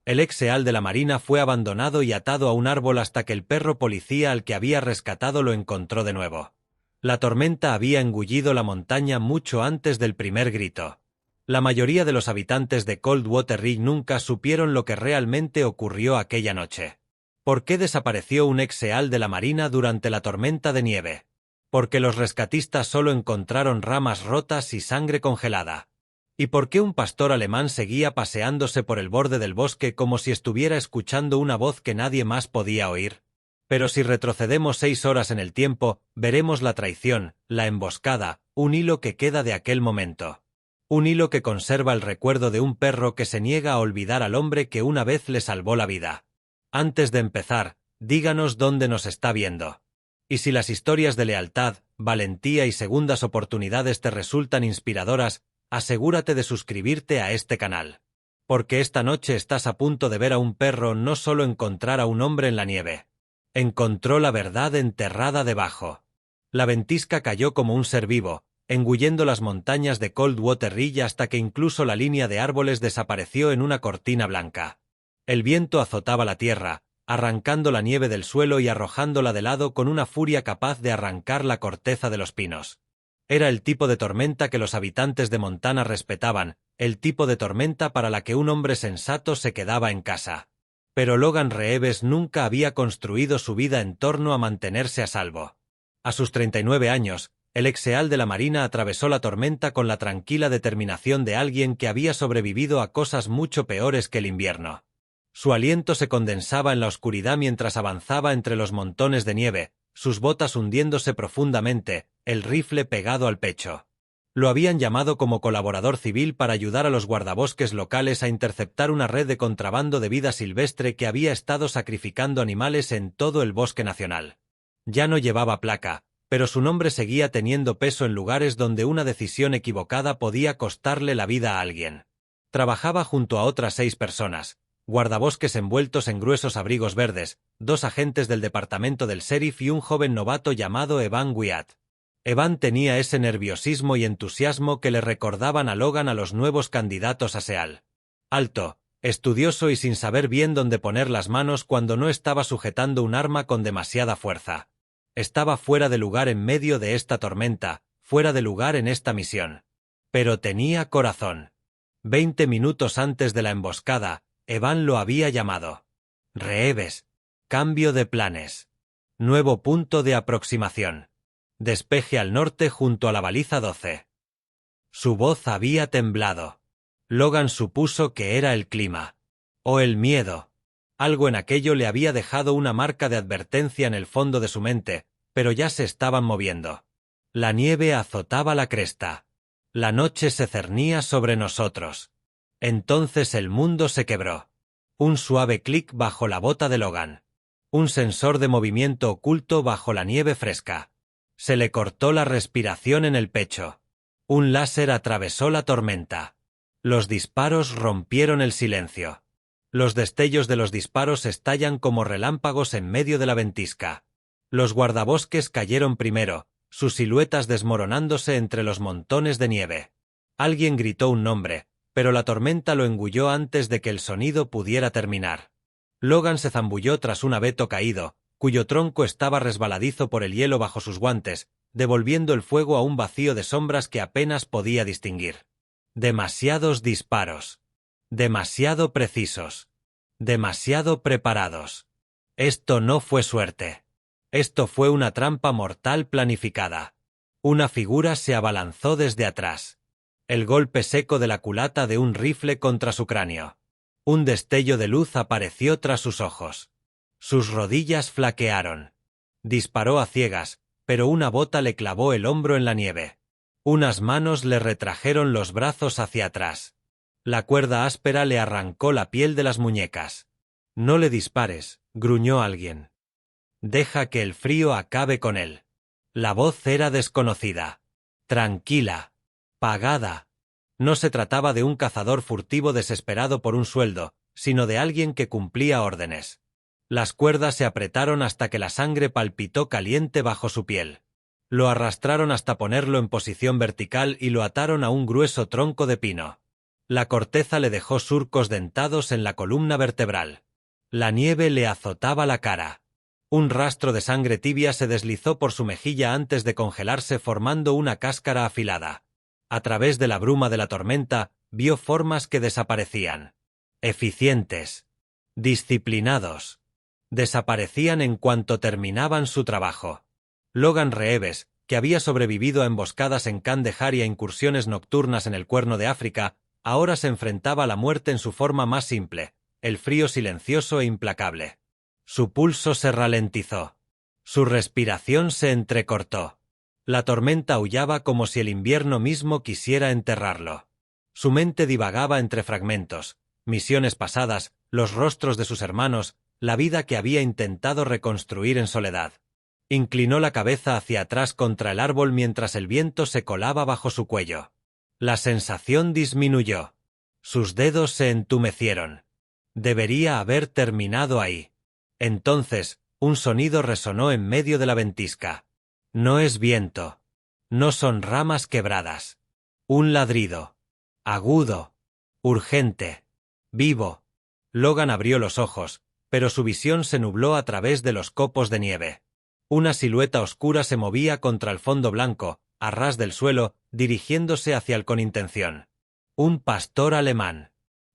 El ex-seal de la Marina fue abandonado y atado a un árbol hasta que el perro policía al que había rescatado lo encontró de nuevo. La tormenta había engullido la montaña mucho antes del primer grito. La mayoría de los habitantes de Coldwater Ridge nunca supieron lo que realmente ocurrió aquella noche. ¿Por qué desapareció un ex-seal de la Marina durante la tormenta de nieve? Porque los rescatistas solo encontraron ramas rotas y sangre congelada. ¿Y por qué un pastor alemán seguía paseándose por el borde del bosque como si estuviera escuchando una voz que nadie más podía oír? Pero si retrocedemos 6 horas en el tiempo, veremos la traición, la emboscada, un hilo que queda de aquel momento. Un hilo que conserva el recuerdo de un perro que se niega a olvidar al hombre que una vez le salvó la vida. Antes de empezar, díganos dónde nos está viendo. Y si las historias de lealtad, valentía y segundas oportunidades te resultan inspiradoras, asegúrate de suscribirte a este canal. Porque esta noche estás a punto de ver a un perro no solo encontrar a un hombre en la nieve. Encontró la verdad enterrada debajo. La ventisca cayó como un ser vivo, engullendo las montañas de Coldwater Ridge hasta que incluso la línea de árboles desapareció en una cortina blanca. El viento azotaba la tierra, arrancando la nieve del suelo y arrojándola de lado con una furia capaz de arrancar la corteza de los pinos. Era el tipo de tormenta que los habitantes de Montana respetaban, el tipo de tormenta para la que un hombre sensato se quedaba en casa. Pero Logan Reeves nunca había construido su vida en torno a mantenerse a salvo. A sus 39 años, el ex-seal de la Marina atravesó la tormenta con la tranquila determinación de alguien que había sobrevivido a cosas mucho peores que el invierno. Su aliento se condensaba en la oscuridad mientras avanzaba entre los montones de nieve, sus botas hundiéndose profundamente, el rifle pegado al pecho. Lo habían llamado como colaborador civil para ayudar a los guardabosques locales a interceptar una red de contrabando de vida silvestre que había estado sacrificando animales en todo el bosque nacional. Ya no llevaba placa, pero su nombre seguía teniendo peso en lugares donde una decisión equivocada podía costarle la vida a alguien. Trabajaba junto a otras 6 personas, guardabosques envueltos en gruesos abrigos verdes, 2 agentes del departamento del sheriff y un joven novato llamado Evan Wyatt. Evan tenía ese nerviosismo y entusiasmo que le recordaban a Logan a los nuevos candidatos a SEAL. Alto, estudioso y sin saber bien dónde poner las manos cuando no estaba sujetando un arma con demasiada fuerza. Estaba fuera de lugar en medio de esta tormenta, fuera de lugar en esta misión. Pero tenía corazón. 20 minutos antes de la emboscada, Evan lo había llamado. Reeves. Cambio de planes. Nuevo punto de aproximación. Despeje al norte junto a la baliza 12. Su voz había temblado. Logan supuso que era el clima. O el miedo. Algo en aquello le había dejado una marca de advertencia en el fondo de su mente, pero ya se estaban moviendo. La nieve azotaba la cresta. La noche se cernía sobre nosotros. Entonces el mundo se quebró. Un suave clic bajo la bota de Logan. Un sensor de movimiento oculto bajo la nieve fresca. Se le cortó la respiración en el pecho. Un láser atravesó la tormenta. Los disparos rompieron el silencio. Los destellos de los disparos estallan como relámpagos en medio de la ventisca. Los guardabosques cayeron primero, sus siluetas desmoronándose entre los montones de nieve. Alguien gritó un nombre, pero la tormenta lo engulló antes de que el sonido pudiera terminar. Logan se zambulló tras un abeto caído, cuyo tronco estaba resbaladizo por el hielo bajo sus guantes, devolviendo el fuego a un vacío de sombras que apenas podía distinguir. Demasiados disparos. Demasiado precisos. Demasiado preparados. Esto no fue suerte. Esto fue una trampa mortal planificada. Una figura se abalanzó desde atrás. El golpe seco de la culata de un rifle contra su cráneo. Un destello de luz apareció tras sus ojos. Sus rodillas flaquearon. Disparó a ciegas, pero una bota le clavó el hombro en la nieve. Unas manos le retrajeron los brazos hacia atrás. La cuerda áspera le arrancó la piel de las muñecas. No le dispares, gruñó alguien. Deja que el frío acabe con él. La voz era desconocida. Tranquila. Pagada. No se trataba de un cazador furtivo desesperado por un sueldo, sino de alguien que cumplía órdenes. Las cuerdas se apretaron hasta que la sangre palpitó caliente bajo su piel. Lo arrastraron hasta ponerlo en posición vertical y lo ataron a un grueso tronco de pino. La corteza le dejó surcos dentados en la columna vertebral. La nieve le azotaba la cara. Un rastro de sangre tibia se deslizó por su mejilla antes de congelarse formando una cáscara afilada. A través de la bruma de la tormenta, vio formas que desaparecían. Eficientes. Disciplinados. Desaparecían en cuanto terminaban su trabajo. Logan Reeves, que había sobrevivido a emboscadas en Kandahar y a incursiones nocturnas en el Cuerno de África, ahora se enfrentaba a la muerte en su forma más simple, el frío silencioso e implacable. Su pulso se ralentizó. Su respiración se entrecortó. La tormenta aullaba como si el invierno mismo quisiera enterrarlo. Su mente divagaba entre fragmentos, misiones pasadas, los rostros de sus hermanos, la vida que había intentado reconstruir en soledad. Inclinó la cabeza hacia atrás contra el árbol mientras el viento se colaba bajo su cuello. La sensación disminuyó. Sus dedos se entumecieron. Debería haber terminado ahí. Entonces, un sonido resonó en medio de la ventisca. No es viento. No son ramas quebradas. Un ladrido. Agudo. Urgente. Vivo. Logan abrió los ojos, pero su visión se nubló a través de los copos de nieve. Una silueta oscura se movía contra el fondo blanco, a ras del suelo, dirigiéndose hacia él con intención. Un pastor alemán.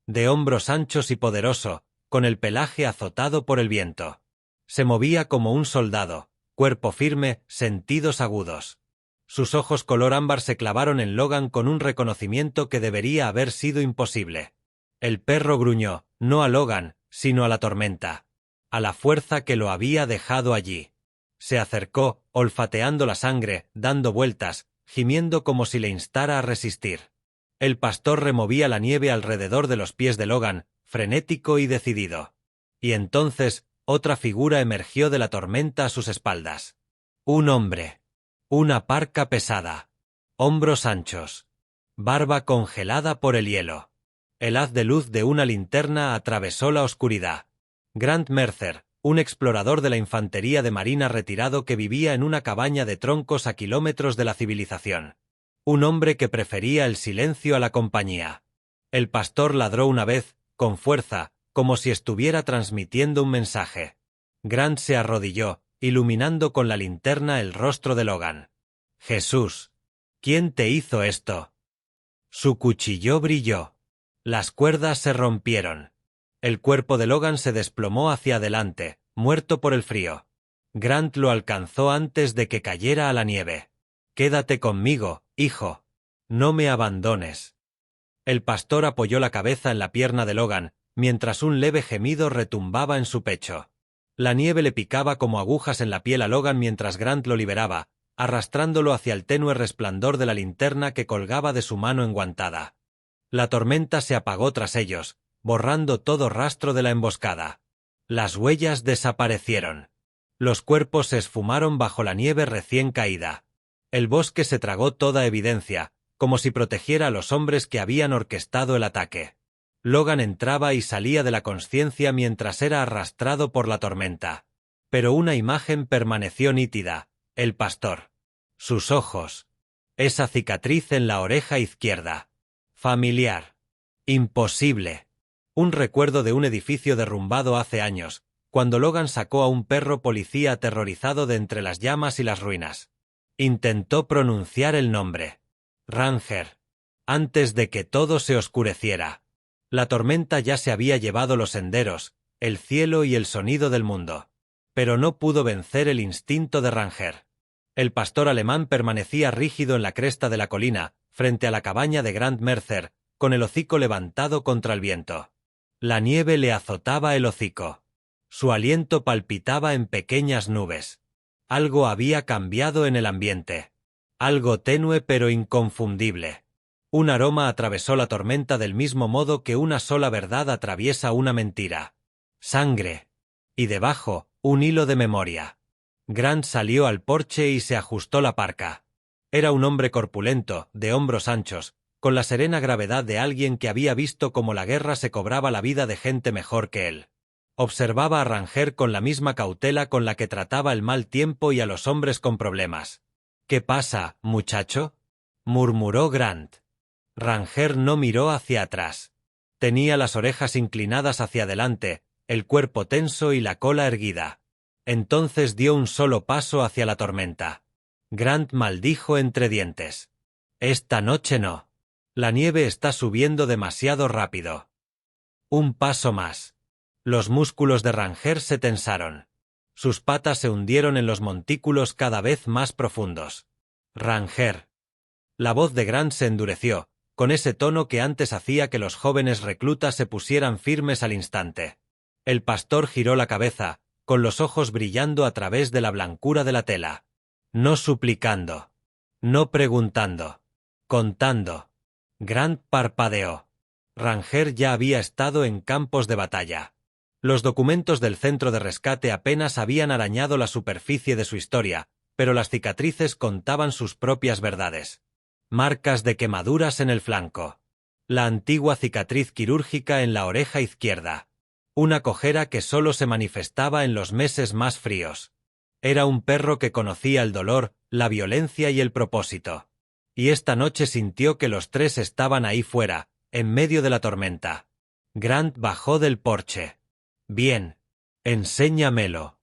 De hombros anchos y poderoso, con el pelaje azotado por el viento. Se movía como un soldado, cuerpo firme, sentidos agudos. Sus ojos color ámbar se clavaron en Logan con un reconocimiento que debería haber sido imposible. El perro gruñó, no a Logan, sino a la tormenta. A la fuerza que lo había dejado allí. Se acercó, olfateando la sangre, dando vueltas, gimiendo como si le instara a resistir. El pastor removía la nieve alrededor de los pies de Logan, frenético y decidido. Y entonces, otra figura emergió de la tormenta a sus espaldas. Un hombre. Una parca pesada. Hombros anchos. Barba congelada por el hielo. El haz de luz de una linterna atravesó la oscuridad. Grant Mercer, un explorador de la infantería de marina retirado que vivía en una cabaña de troncos a kilómetros de la civilización. Un hombre que prefería el silencio a la compañía. El pastor ladró una vez, con fuerza, como si estuviera transmitiendo un mensaje. Grant se arrodilló, iluminando con la linterna el rostro de Logan. Jesús. ¿Quién te hizo esto? Su cuchillo brilló. Las cuerdas se rompieron. El cuerpo de Logan se desplomó hacia adelante, muerto por el frío. Grant lo alcanzó antes de que cayera a la nieve. Quédate conmigo, hijo. No me abandones. El pastor apoyó la cabeza en la pierna de Logan, mientras un leve gemido retumbaba en su pecho. La nieve le picaba como agujas en la piel a Logan mientras Grant lo liberaba, arrastrándolo hacia el tenue resplandor de la linterna que colgaba de su mano enguantada. La tormenta se apagó tras ellos, borrando todo rastro de la emboscada. Las huellas desaparecieron. Los cuerpos se esfumaron bajo la nieve recién caída. El bosque se tragó toda evidencia, como si protegiera a los hombres que habían orquestado el ataque. Logan entraba y salía de la consciencia mientras era arrastrado por la tormenta. Pero una imagen permaneció nítida, el pastor. Sus ojos. Esa cicatriz en la oreja izquierda. Familiar. Imposible. Un recuerdo de un edificio derrumbado hace años, cuando Logan sacó a un perro policía aterrorizado de entre las llamas y las ruinas. Intentó pronunciar el nombre. Ranger. Antes de que todo se oscureciera. La tormenta ya se había llevado los senderos, el cielo y el sonido del mundo. Pero no pudo vencer el instinto de Ranger. El pastor alemán permanecía rígido en la cresta de la colina, frente a la cabaña de Grant Mercer, con el hocico levantado contra el viento. La nieve le azotaba el hocico. Su aliento palpitaba en pequeñas nubes. Algo había cambiado en el ambiente. Algo tenue pero inconfundible. Un aroma atravesó la tormenta del mismo modo que una sola verdad atraviesa una mentira. Sangre. Y debajo, un hilo de memoria. Grant salió al porche y se ajustó la parca. Era un hombre corpulento, de hombros anchos, con la serena gravedad de alguien que había visto cómo la guerra se cobraba la vida de gente mejor que él. Observaba a Ranger con la misma cautela con la que trataba el mal tiempo y a los hombres con problemas. «¿Qué pasa, muchacho?», murmuró Grant. Ranger no miró hacia atrás. Tenía las orejas inclinadas hacia adelante, el cuerpo tenso y la cola erguida. Entonces dio un solo paso hacia la tormenta. Grant maldijo entre dientes. Esta noche no. La nieve está subiendo demasiado rápido. Un paso más. Los músculos de Ranger se tensaron. Sus patas se hundieron en los montículos cada vez más profundos. Ranger. La voz de Grant se endureció, con ese tono que antes hacía que los jóvenes reclutas se pusieran firmes al instante. El pastor giró la cabeza, con los ojos brillando a través de la blancura de la tela. No suplicando. No preguntando. Contando. Grant parpadeó. Ranger ya había estado en campos de batalla. Los documentos del centro de rescate apenas habían arañado la superficie de su historia, pero las cicatrices contaban sus propias verdades. Marcas de quemaduras en el flanco. La antigua cicatriz quirúrgica en la oreja izquierda. Una cojera que solo se manifestaba en los meses más fríos. Era un perro que conocía el dolor, la violencia y el propósito. Y esta noche sintió que los tres estaban ahí fuera, en medio de la tormenta. Grant bajó del porche. Bien. Enséñamelo.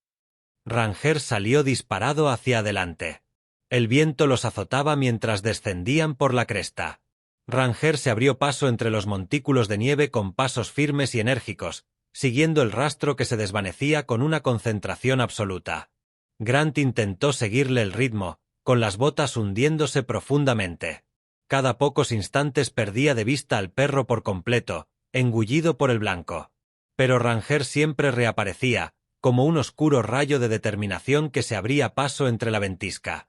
Ranger salió disparado hacia adelante. El viento los azotaba mientras descendían por la cresta. Ranger se abrió paso entre los montículos de nieve con pasos firmes y enérgicos, siguiendo el rastro que se desvanecía con una concentración absoluta. Grant intentó seguirle el ritmo, con las botas hundiéndose profundamente. Cada pocos instantes perdía de vista al perro por completo, engullido por el blanco. Pero Ranger siempre reaparecía, como un oscuro rayo de determinación que se abría paso entre la ventisca.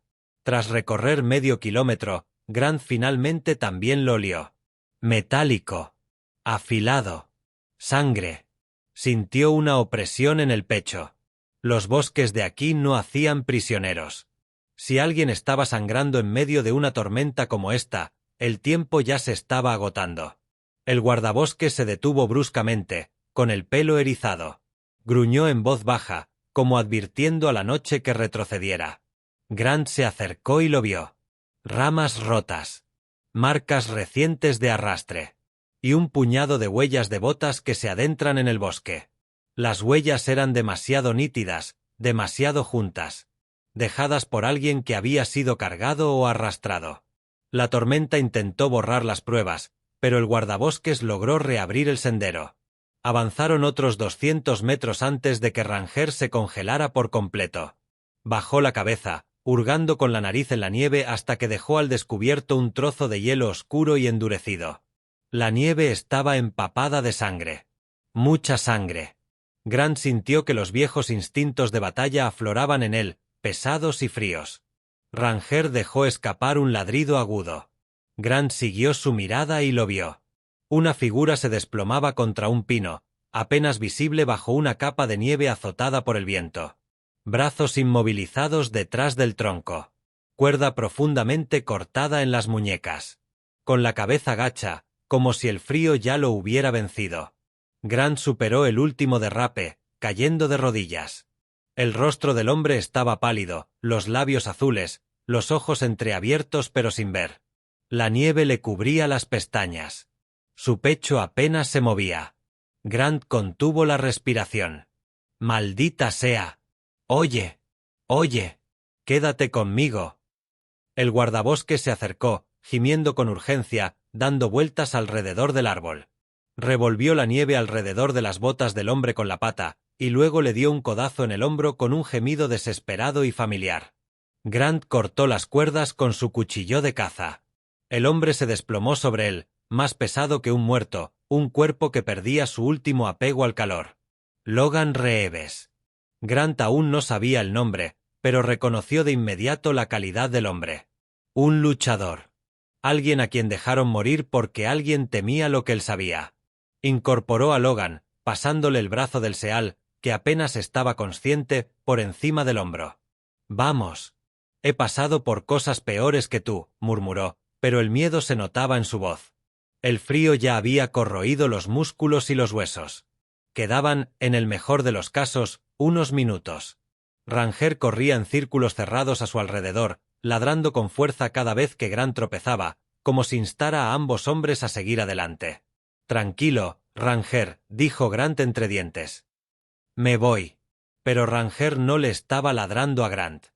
Tras recorrer medio kilómetro, Grant finalmente también lo olió. Metálico. Afilado. Sangre. Sintió una opresión en el pecho. Los bosques de aquí no hacían prisioneros. Si alguien estaba sangrando en medio de una tormenta como esta, el tiempo ya se estaba agotando. El guardabosques se detuvo bruscamente, con el pelo erizado. Gruñó en voz baja, como advirtiendo a la noche que retrocediera. Grant se acercó y lo vio. Ramas rotas. Marcas recientes de arrastre. Y un puñado de huellas de botas que se adentran en el bosque. Las huellas eran demasiado nítidas, demasiado juntas. Dejadas por alguien que había sido cargado o arrastrado. La tormenta intentó borrar las pruebas, pero el guardabosques logró reabrir el sendero. Avanzaron otros 200 metros antes de que Ranger se congelara por completo. Bajó la cabeza, hurgando con la nariz en la nieve hasta que dejó al descubierto un trozo de hielo oscuro y endurecido. La nieve estaba empapada de sangre. Mucha sangre. Grant sintió que los viejos instintos de batalla afloraban en él, pesados y fríos. Ranger dejó escapar un ladrido agudo. Grant siguió su mirada y lo vio. Una figura se desplomaba contra un pino, apenas visible bajo una capa de nieve azotada por el viento. Brazos inmovilizados detrás del tronco. Cuerda profundamente cortada en las muñecas. Con la cabeza gacha, como si el frío ya lo hubiera vencido. Grant superó el último derrape, cayendo de rodillas. El rostro del hombre estaba pálido, los labios azules, los ojos entreabiertos pero sin ver. La nieve le cubría las pestañas. Su pecho apenas se movía. Grant contuvo la respiración. ¡Maldita sea! ¡Oye! ¡Oye! ¡Quédate conmigo! El guardabosques se acercó, gimiendo con urgencia, dando vueltas alrededor del árbol. Revolvió la nieve alrededor de las botas del hombre con la pata, y luego le dio un codazo en el hombro con un gemido desesperado y familiar. Grant cortó las cuerdas con su cuchillo de caza. El hombre se desplomó sobre él, más pesado que un muerto, un cuerpo que perdía su último apego al calor. Logan Reeves. Grant aún no sabía el nombre, pero reconoció de inmediato la calidad del hombre. Un luchador. Alguien a quien dejaron morir porque alguien temía lo que él sabía. Incorporó a Logan, pasándole el brazo del Seal, que apenas estaba consciente, por encima del hombro. «Vamos. He pasado por cosas peores que tú», murmuró, pero el miedo se notaba en su voz. El frío ya había corroído los músculos y los huesos. Quedaban, en el mejor de los casos, unos minutos. Ranger corría en círculos cerrados a su alrededor, ladrando con fuerza cada vez que Grant tropezaba, como si instara a ambos hombres a seguir adelante. Tranquilo, Ranger, dijo Grant entre dientes. Me voy. Pero Ranger no le estaba ladrando a Grant.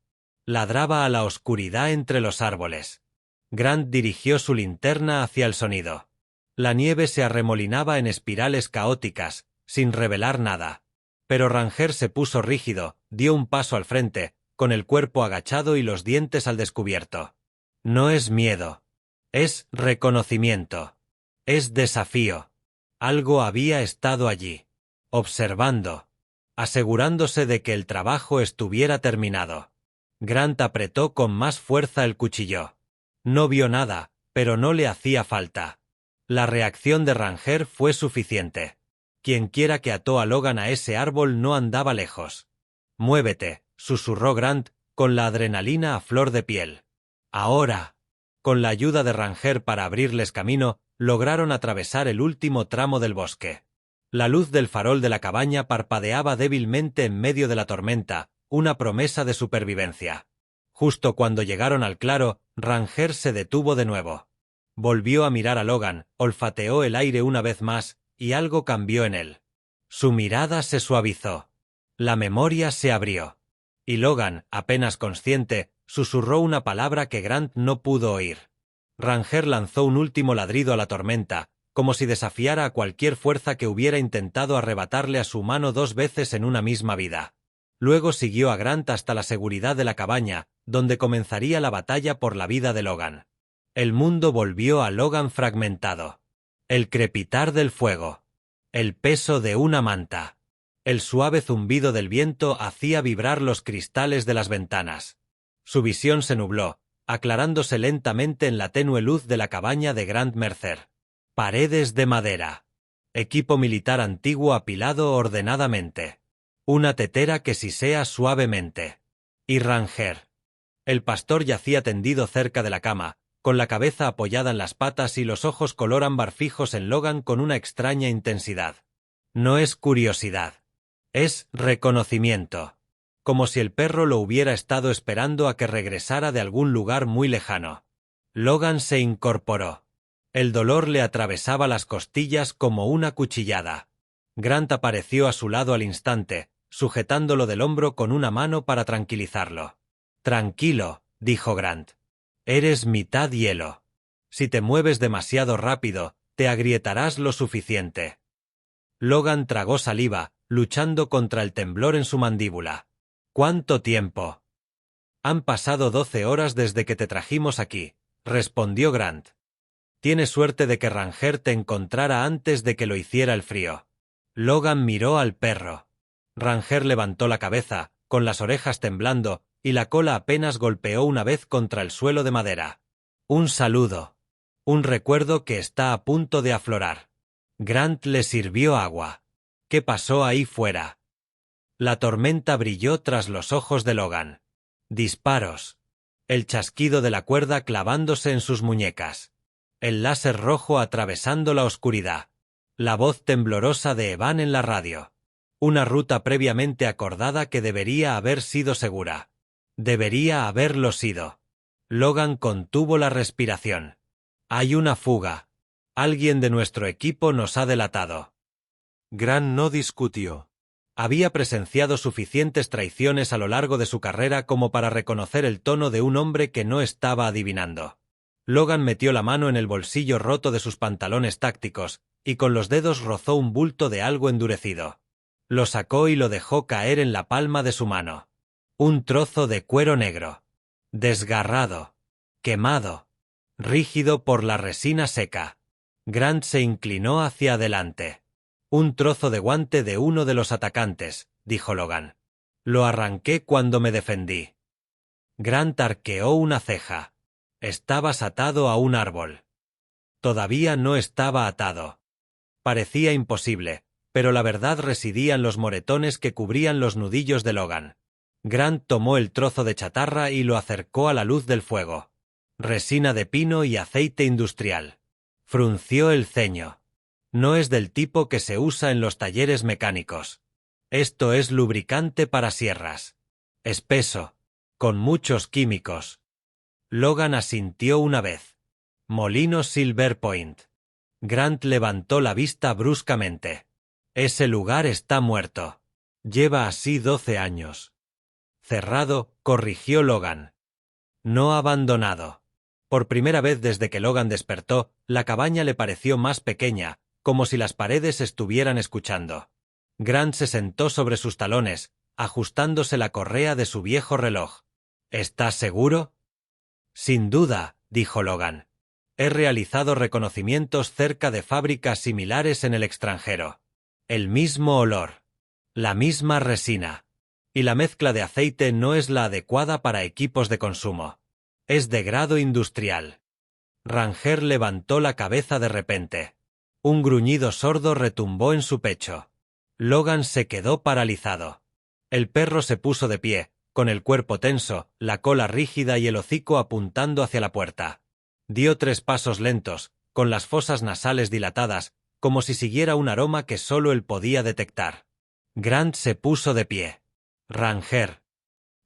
Ladraba a la oscuridad entre los árboles. Grant dirigió su linterna hacia el sonido. La nieve se arremolinaba en espirales caóticas, sin revelar nada. Pero Ranger se puso rígido, dio un paso al frente, con el cuerpo agachado y los dientes al descubierto. No es miedo. Es reconocimiento. Es desafío. Algo había estado allí. Observando. Asegurándose de que el trabajo estuviera terminado. Grant apretó con más fuerza el cuchillo. No vio nada, pero no le hacía falta. La reacción de Ranger fue suficiente. Quienquiera que ató a Logan a ese árbol no andaba lejos. Muévete, susurró Grant, con la adrenalina a flor de piel. Ahora. Con la ayuda de Ranger para abrirles camino, lograron atravesar el último tramo del bosque. La luz del farol de la cabaña parpadeaba débilmente en medio de la tormenta, una promesa de supervivencia. Justo cuando llegaron al claro, Ranger se detuvo de nuevo. Volvió a mirar a Logan, olfateó el aire una vez más, y algo cambió en él. Su mirada se suavizó. La memoria se abrió. Y Logan, apenas consciente, susurró una palabra que Grant no pudo oír. Ranger lanzó un último ladrido a la tormenta, como si desafiara a cualquier fuerza que hubiera intentado arrebatarle a su humano 2 veces en una misma vida. Luego siguió a Grant hasta la seguridad de la cabaña, donde comenzaría la batalla por la vida de Logan. El mundo volvió a Logan fragmentado. El crepitar del fuego. El peso de una manta. El suave zumbido del viento hacía vibrar los cristales de las ventanas. Su visión se nubló, aclarándose lentamente en la tenue luz de la cabaña de Grant Mercer. Paredes de madera. Equipo militar antiguo apilado ordenadamente. Una tetera que sisea suavemente. Y Ranger. El pastor yacía tendido cerca de la cama, con la cabeza apoyada en las patas y los ojos color ámbar fijos en Logan con una extraña intensidad. No es curiosidad. Es reconocimiento. Como si el perro lo hubiera estado esperando a que regresara de algún lugar muy lejano. Logan se incorporó. El dolor le atravesaba las costillas como una cuchillada. Grant apareció a su lado al instante, sujetándolo del hombro con una mano para tranquilizarlo. Tranquilo, dijo Grant. Eres mitad hielo. Si te mueves demasiado rápido, te agrietarás lo suficiente. Logan tragó saliva, luchando contra el temblor en su mandíbula. ¿Cuánto tiempo? Han pasado 12 horas desde que te trajimos aquí, respondió Grant. Tienes suerte de que Ranger te encontrara antes de que lo hiciera el frío. Logan miró al perro. Ranger levantó la cabeza, con las orejas temblando, y la cola apenas golpeó una vez contra el suelo de madera. Un saludo. Un recuerdo que está a punto de aflorar. Grant le sirvió agua. ¿Qué pasó ahí fuera? La tormenta brilló tras los ojos de Logan. Disparos. El chasquido de la cuerda clavándose en sus muñecas. El láser rojo atravesando la oscuridad. La voz temblorosa de Evan en la radio. Una ruta previamente acordada que debería haber sido segura. Debería haberlo sido. Logan contuvo la respiración. Hay una fuga. Alguien de nuestro equipo nos ha delatado. Grant no discutió. Había presenciado suficientes traiciones a lo largo de su carrera como para reconocer el tono de un hombre que no estaba adivinando. Logan metió la mano en el bolsillo roto de sus pantalones tácticos, y con los dedos rozó un bulto de algo endurecido. Lo sacó y lo dejó caer en la palma de su mano. Un trozo de cuero negro. Desgarrado. Quemado. Rígido por la resina seca. Grant se inclinó hacia adelante. Un trozo de guante de uno de los atacantes, dijo Logan. Lo arranqué cuando me defendí. Grant arqueó una ceja. Estabas atado a un árbol. Todavía no estaba atado. Parecía imposible, pero la verdad residía en los moretones que cubrían los nudillos de Logan. Grant tomó el trozo de chatarra y lo acercó a la luz del fuego. Resina de pino y aceite industrial. Frunció el ceño. No es del tipo que se usa en los talleres mecánicos. Esto es lubricante para sierras. Espeso. Con muchos químicos. Logan asintió una vez. Molino Silver Point. Grant levantó la vista bruscamente. Ese lugar está muerto. Lleva así 12 años. Cerrado, corrigió Logan. No abandonado. Por primera vez desde que Logan despertó, la cabaña le pareció más pequeña, como si las paredes estuvieran escuchando. Grant se sentó sobre sus talones, ajustándose la correa de su viejo reloj. ¿Estás seguro? Sin duda, dijo Logan. He realizado reconocimientos cerca de fábricas similares en el extranjero. El mismo olor. La misma resina. Y la mezcla de aceite no es la adecuada para equipos de consumo. Es de grado industrial. Ranger levantó la cabeza de repente. Un gruñido sordo retumbó en su pecho. Logan se quedó paralizado. El perro se puso de pie, con el cuerpo tenso, la cola rígida y el hocico apuntando hacia la puerta. Dio 3 pasos lentos, con las fosas nasales dilatadas, como si siguiera un aroma que solo él podía detectar. Grant se puso de pie. Ranger.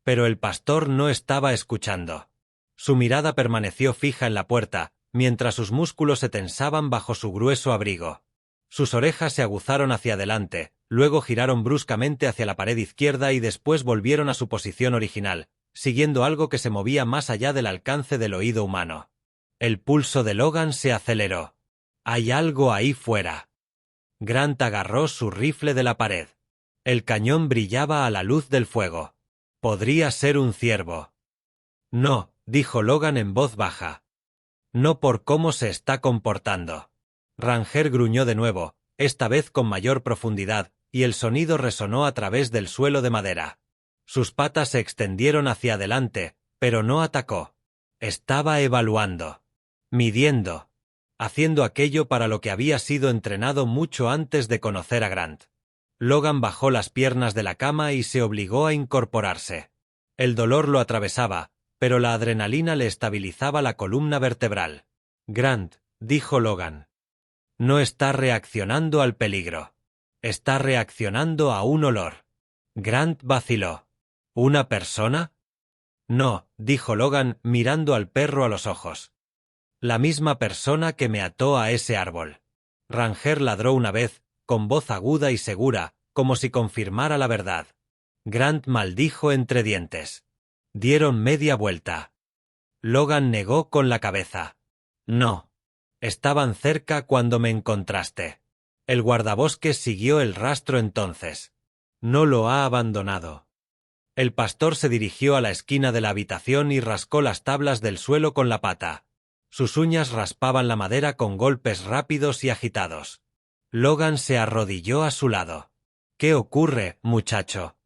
Pero el pastor no estaba escuchando. Su mirada permaneció fija en la puerta, mientras sus músculos se tensaban bajo su grueso abrigo. Sus orejas se aguzaron hacia adelante, luego giraron bruscamente hacia la pared izquierda y después volvieron a su posición original, siguiendo algo que se movía más allá del alcance del oído humano. El pulso de Logan se aceleró. «Hay algo ahí fuera». Grant agarró su rifle de la pared. El cañón brillaba a la luz del fuego. Podría ser un ciervo. «No», dijo Logan en voz baja. «No por cómo se está comportando». Ranger gruñó de nuevo, esta vez con mayor profundidad, y el sonido resonó a través del suelo de madera. Sus patas se extendieron hacia adelante, pero no atacó. Estaba evaluando. Midiendo. Haciendo aquello para lo que había sido entrenado mucho antes de conocer a Grant. Logan bajó las piernas de la cama y se obligó a incorporarse. El dolor lo atravesaba, pero la adrenalina le estabilizaba la columna vertebral. «Grant», dijo Logan. «No está reaccionando al peligro. Está reaccionando a un olor». Grant vaciló. «¿Una persona?» «No», dijo Logan mirando al perro a los ojos. «La misma persona que me ató a ese árbol». Ranger ladró una vez, con voz aguda y segura, como si confirmara la verdad. Grant maldijo entre dientes. Dieron media vuelta. Logan negó con la cabeza. «No. Estaban cerca cuando me encontraste». El guardabosques siguió el rastro entonces. «No lo ha abandonado». El pastor se dirigió a la esquina de la habitación y rascó las tablas del suelo con la pata. Sus uñas raspaban la madera con golpes rápidos y agitados. Logan se arrodilló a su lado. «¿Qué ocurre, muchacho?»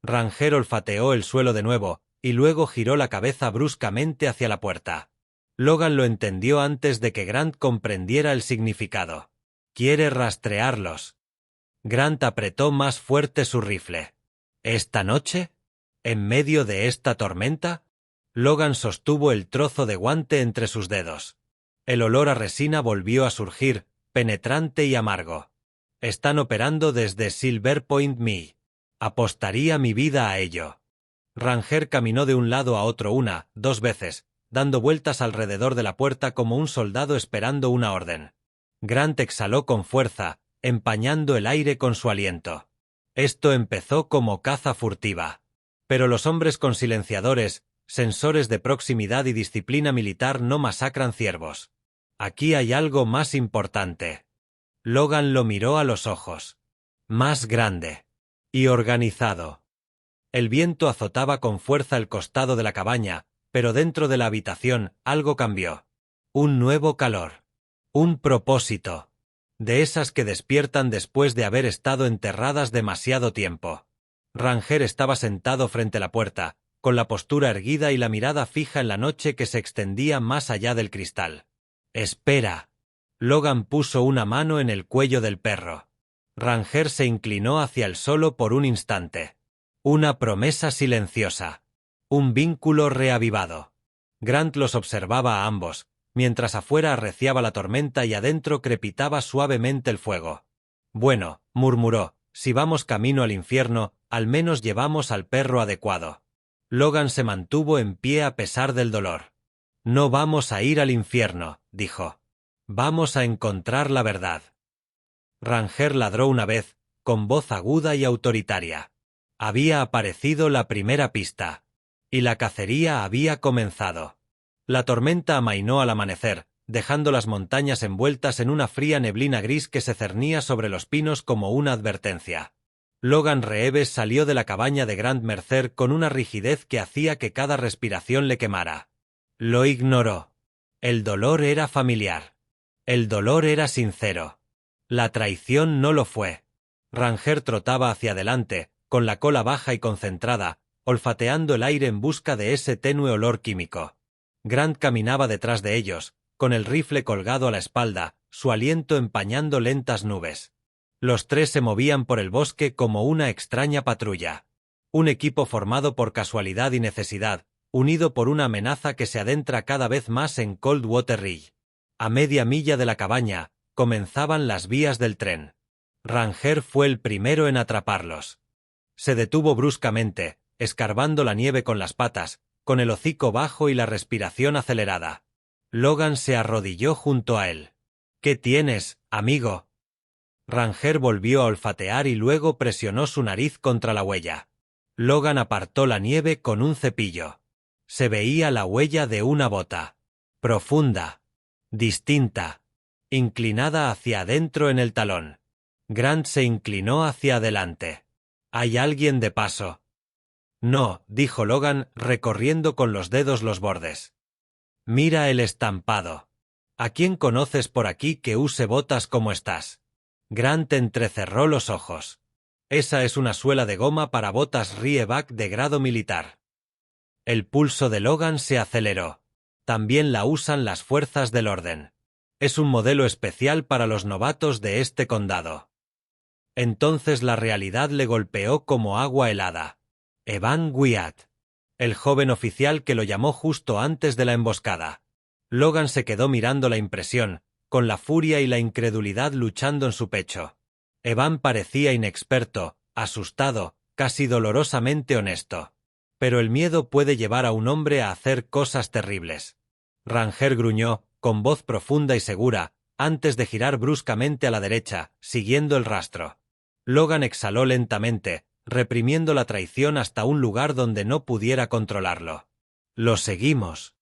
Ranger olfateó el suelo de nuevo, y luego giró la cabeza bruscamente hacia la puerta. Logan lo entendió antes de que Grant comprendiera el significado. «Quiere rastrearlos». Grant apretó más fuerte su rifle. «¿Esta noche? ¿En medio de esta tormenta?» Logan sostuvo el trozo de guante entre sus dedos. El olor a resina volvió a surgir, penetrante y amargo. «Están operando desde Silver Point Mill. Apostaría mi vida a ello». Ranger caminó de un lado a otro 1, 2 veces, dando vueltas alrededor de la puerta como un soldado esperando una orden. Grant exhaló con fuerza, empañando el aire con su aliento. Esto empezó como caza furtiva. Pero los hombres con silenciadores, sensores de proximidad y disciplina militar no masacran ciervos. Aquí hay algo más importante. Logan lo miró a los ojos. Más grande. Y organizado. El viento azotaba con fuerza el costado de la cabaña, pero dentro de la habitación algo cambió. Un nuevo calor. Un propósito. De esas que despiertan después de haber estado enterradas demasiado tiempo. Ranger estaba sentado frente a la puerta, con la postura erguida y la mirada fija en la noche que se extendía más allá del cristal. «Espera». Logan puso una mano en el cuello del perro. Ranger se inclinó hacia él solo por un instante. Una promesa silenciosa. Un vínculo reavivado. Grant los observaba a ambos, mientras afuera arreciaba la tormenta y adentro crepitaba suavemente el fuego. «Bueno», murmuró, «si vamos camino al infierno, al menos llevamos al perro adecuado». Logan se mantuvo en pie a pesar del dolor. No vamos a ir al infierno, dijo. Vamos a encontrar la verdad. Ranger ladró una vez, con voz aguda y autoritaria. Había aparecido la primera pista. Y la cacería había comenzado. La tormenta amainó al amanecer, dejando las montañas envueltas en una fría neblina gris que se cernía sobre los pinos como una advertencia. Logan Reeves salió de la cabaña de Grant Mercer con una rigidez que hacía que cada respiración le quemara. Lo ignoró. El dolor era familiar. El dolor era sincero. La traición no lo fue. Ranger trotaba hacia adelante, con la cola baja y concentrada, olfateando el aire en busca de ese tenue olor químico. Grant caminaba detrás de ellos, con el rifle colgado a la espalda, su aliento empañando lentas nubes. Los tres se movían por el bosque como una extraña patrulla. Un equipo formado por casualidad y necesidad, unido por una amenaza que se adentra cada vez más en Coldwater Ridge. A media milla de la cabaña, comenzaban las vías del tren. Ranger fue el primero en atraparlos. Se detuvo bruscamente, escarbando la nieve con las patas, con el hocico bajo y la respiración acelerada. Logan se arrodilló junto a él. ¿Qué tienes, amigo? Ranger volvió a olfatear y luego presionó su nariz contra la huella. Logan apartó la nieve con un cepillo. Se veía la huella de una bota. Profunda. Distinta. Inclinada hacia adentro en el talón. Grant se inclinó hacia adelante. ¿Hay alguien de paso? No, dijo Logan, recorriendo con los dedos los bordes. Mira el estampado. ¿A quién conoces por aquí que use botas como estas? Grant entrecerró los ojos. Esa es una suela de goma para botas Rieback de grado militar. El pulso de Logan se aceleró. También la usan las fuerzas del orden. Es un modelo especial para los novatos de este condado. Entonces la realidad le golpeó como agua helada. Evan Wyatt. El joven oficial que lo llamó justo antes de la emboscada. Logan se quedó mirando la impresión, con la furia y la incredulidad luchando en su pecho. Evan parecía inexperto, asustado, casi dolorosamente honesto. Pero el miedo puede llevar a un hombre a hacer cosas terribles. Ranger gruñó, con voz profunda y segura, antes de girar bruscamente a la derecha, siguiendo el rastro. Logan exhaló lentamente, reprimiendo la traición hasta un lugar donde no pudiera controlarlo. «Lo seguimos».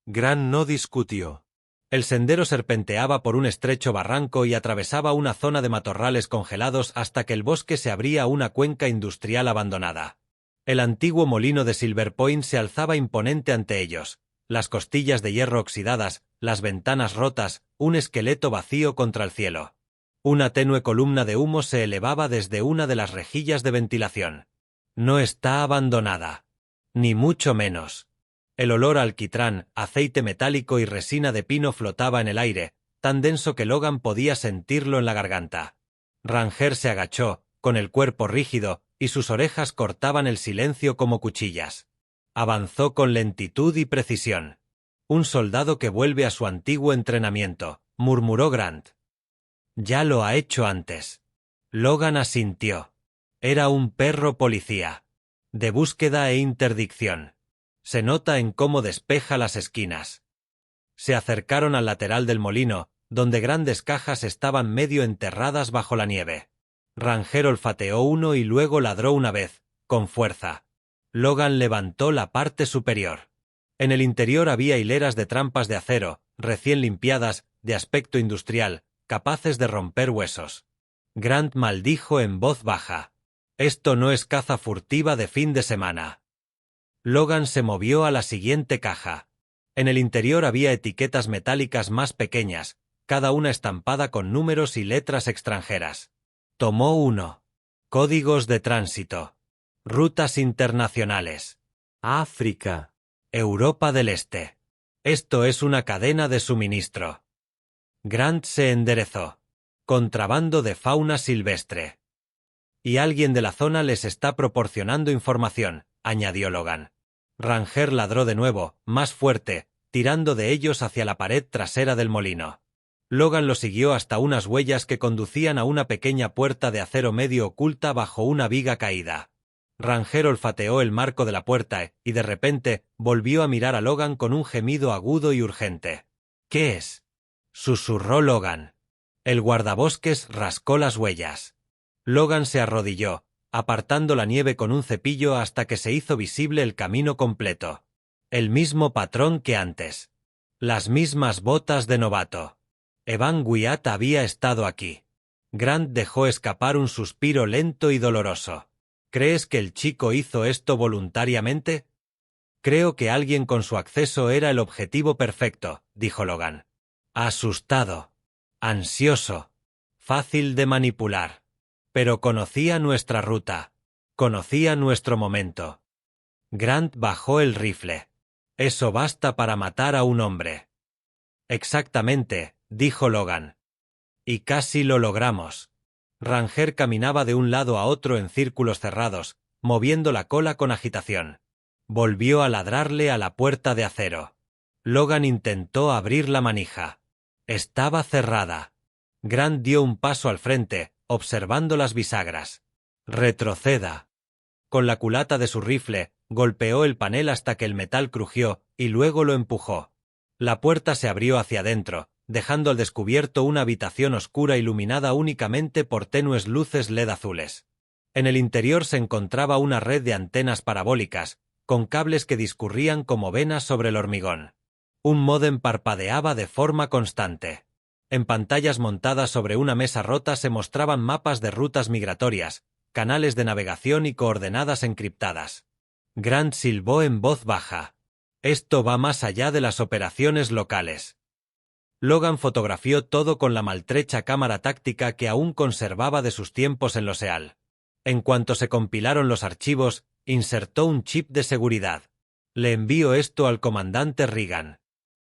Grant no discutió. El sendero serpenteaba por un estrecho barranco y atravesaba una zona de matorrales congelados hasta que el bosque se abría a una cuenca industrial abandonada. El antiguo molino de Silver Point se alzaba imponente ante ellos, las costillas de hierro oxidadas, las ventanas rotas, un esqueleto vacío contra el cielo. Una tenue columna de humo se elevaba desde una de las rejillas de ventilación. No está abandonada. Ni mucho menos. El olor a alquitrán, aceite metálico y resina de pino flotaba en el aire, tan denso que Logan podía sentirlo en la garganta. Ranger se agachó, con el cuerpo rígido, y sus orejas cortaban el silencio como cuchillas. Avanzó con lentitud y precisión. Un soldado que vuelve a su antiguo entrenamiento, murmuró Grant. Ya lo ha hecho antes. Logan asintió. Era un perro policía. De búsqueda e interdicción. Se nota en cómo despeja las esquinas. Se acercaron al lateral del molino, donde grandes cajas estaban medio enterradas bajo la nieve. Ranger olfateó uno y luego ladró una vez, con fuerza. Logan levantó la parte superior. En el interior había hileras de trampas de acero, recién limpiadas, de aspecto industrial, capaces de romper huesos. Grant maldijo en voz baja. Esto no es caza furtiva de fin de semana. Logan se movió a la siguiente caja. En el interior había etiquetas metálicas más pequeñas, cada una estampada con números y letras extranjeras. Tomó uno. Códigos de tránsito. Rutas internacionales. África. Europa del Este. Esto es una cadena de suministro. Grant se enderezó. Contrabando de fauna silvestre. Y alguien de la zona les está proporcionando información, añadió Logan. Ranger ladró de nuevo, más fuerte, tirando de ellos hacia la pared trasera del molino. Logan lo siguió hasta unas huellas que conducían a una pequeña puerta de acero medio oculta bajo una viga caída. Ranger olfateó el marco de la puerta y de repente volvió a mirar a Logan con un gemido agudo y urgente. ¿Qué es? Susurró Logan. El guardabosques rascó las huellas. Logan se arrodilló, apartando la nieve con un cepillo hasta que se hizo visible el camino completo. El mismo patrón que antes. Las mismas botas de novato. Evan Wyatt había estado aquí. Grant dejó escapar un suspiro lento y doloroso. ¿Crees que el chico hizo esto voluntariamente? Creo que alguien con su acceso era el objetivo perfecto, dijo Logan. Asustado. Ansioso. Fácil de manipular. Pero conocía nuestra ruta. Conocía nuestro momento. Grant bajó el rifle. Eso basta para matar a un hombre. Exactamente, dijo Logan. Y casi lo logramos. Ranger caminaba de un lado a otro en círculos cerrados, moviendo la cola con agitación. Volvió a ladrarle a la puerta de acero. Logan intentó abrir la manija. Estaba cerrada. Grant dio un paso al frente, observando las bisagras. Retroceda. Con la culata de su rifle, golpeó el panel hasta que el metal crujió, y luego lo empujó. La puerta se abrió hacia adentro, dejando al descubierto una habitación oscura iluminada únicamente por tenues luces LED azules. En el interior se encontraba una red de antenas parabólicas, con cables que discurrían como venas sobre el hormigón. Un módem parpadeaba de forma constante. En pantallas montadas sobre una mesa rota se mostraban mapas de rutas migratorias, canales de navegación y coordenadas encriptadas. Grant silbó en voz baja. Esto va más allá de las operaciones locales. Logan fotografió todo con la maltrecha cámara táctica que aún conservaba de sus tiempos en Los Eal. En cuanto se compilaron los archivos, insertó un chip de seguridad. Le envío esto al comandante Reagan.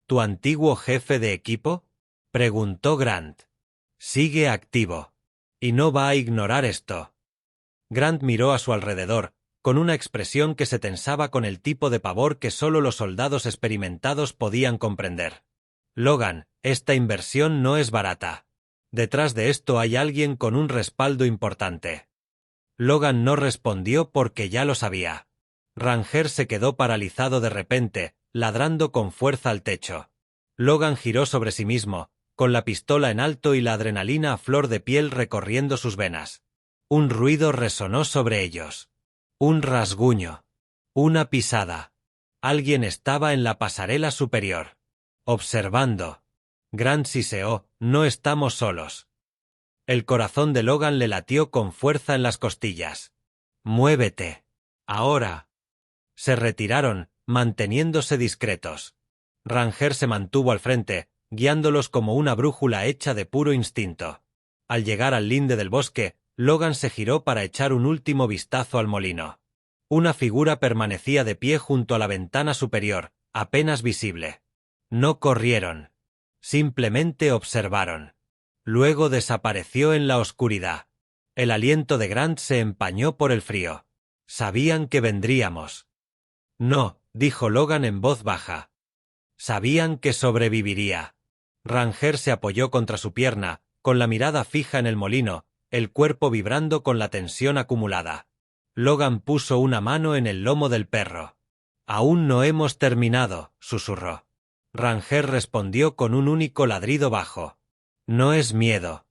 ¿Tu antiguo jefe de equipo? Preguntó Grant. Sigue activo. Y no va a ignorar esto. Grant miró a su alrededor, con una expresión que se tensaba con el tipo de pavor que solo los soldados experimentados podían comprender. Logan, esta inversión no es barata. Detrás de esto hay alguien con un respaldo importante. Logan no respondió porque ya lo sabía. Ranger se quedó paralizado de repente, ladrando con fuerza al techo. Logan giró sobre sí mismo, con la pistola en alto y la adrenalina a flor de piel recorriendo sus venas. Un ruido resonó sobre ellos. Un rasguño. Una pisada. Alguien estaba en la pasarela superior. Observando. Grant siseó, no estamos solos. El corazón de Logan le latió con fuerza en las costillas. Muévete. Ahora. Se retiraron, manteniéndose discretos. Ranger se mantuvo al frente, guiándolos como una brújula hecha de puro instinto. Al llegar al linde del bosque, Logan se giró para echar un último vistazo al molino. Una figura permanecía de pie junto a la ventana superior, apenas visible. No corrieron. Simplemente observaron. Luego desapareció en la oscuridad. El aliento de Grant se empañó por el frío. Sabían que vendríamos. No, dijo Logan en voz baja. Sabían que sobreviviría. Ranger se apoyó contra su pierna, con la mirada fija en el molino, el cuerpo vibrando con la tensión acumulada. Logan puso una mano en el lomo del perro. Aún no hemos terminado, susurró. Ranger respondió con un único ladrido bajo. No es miedo.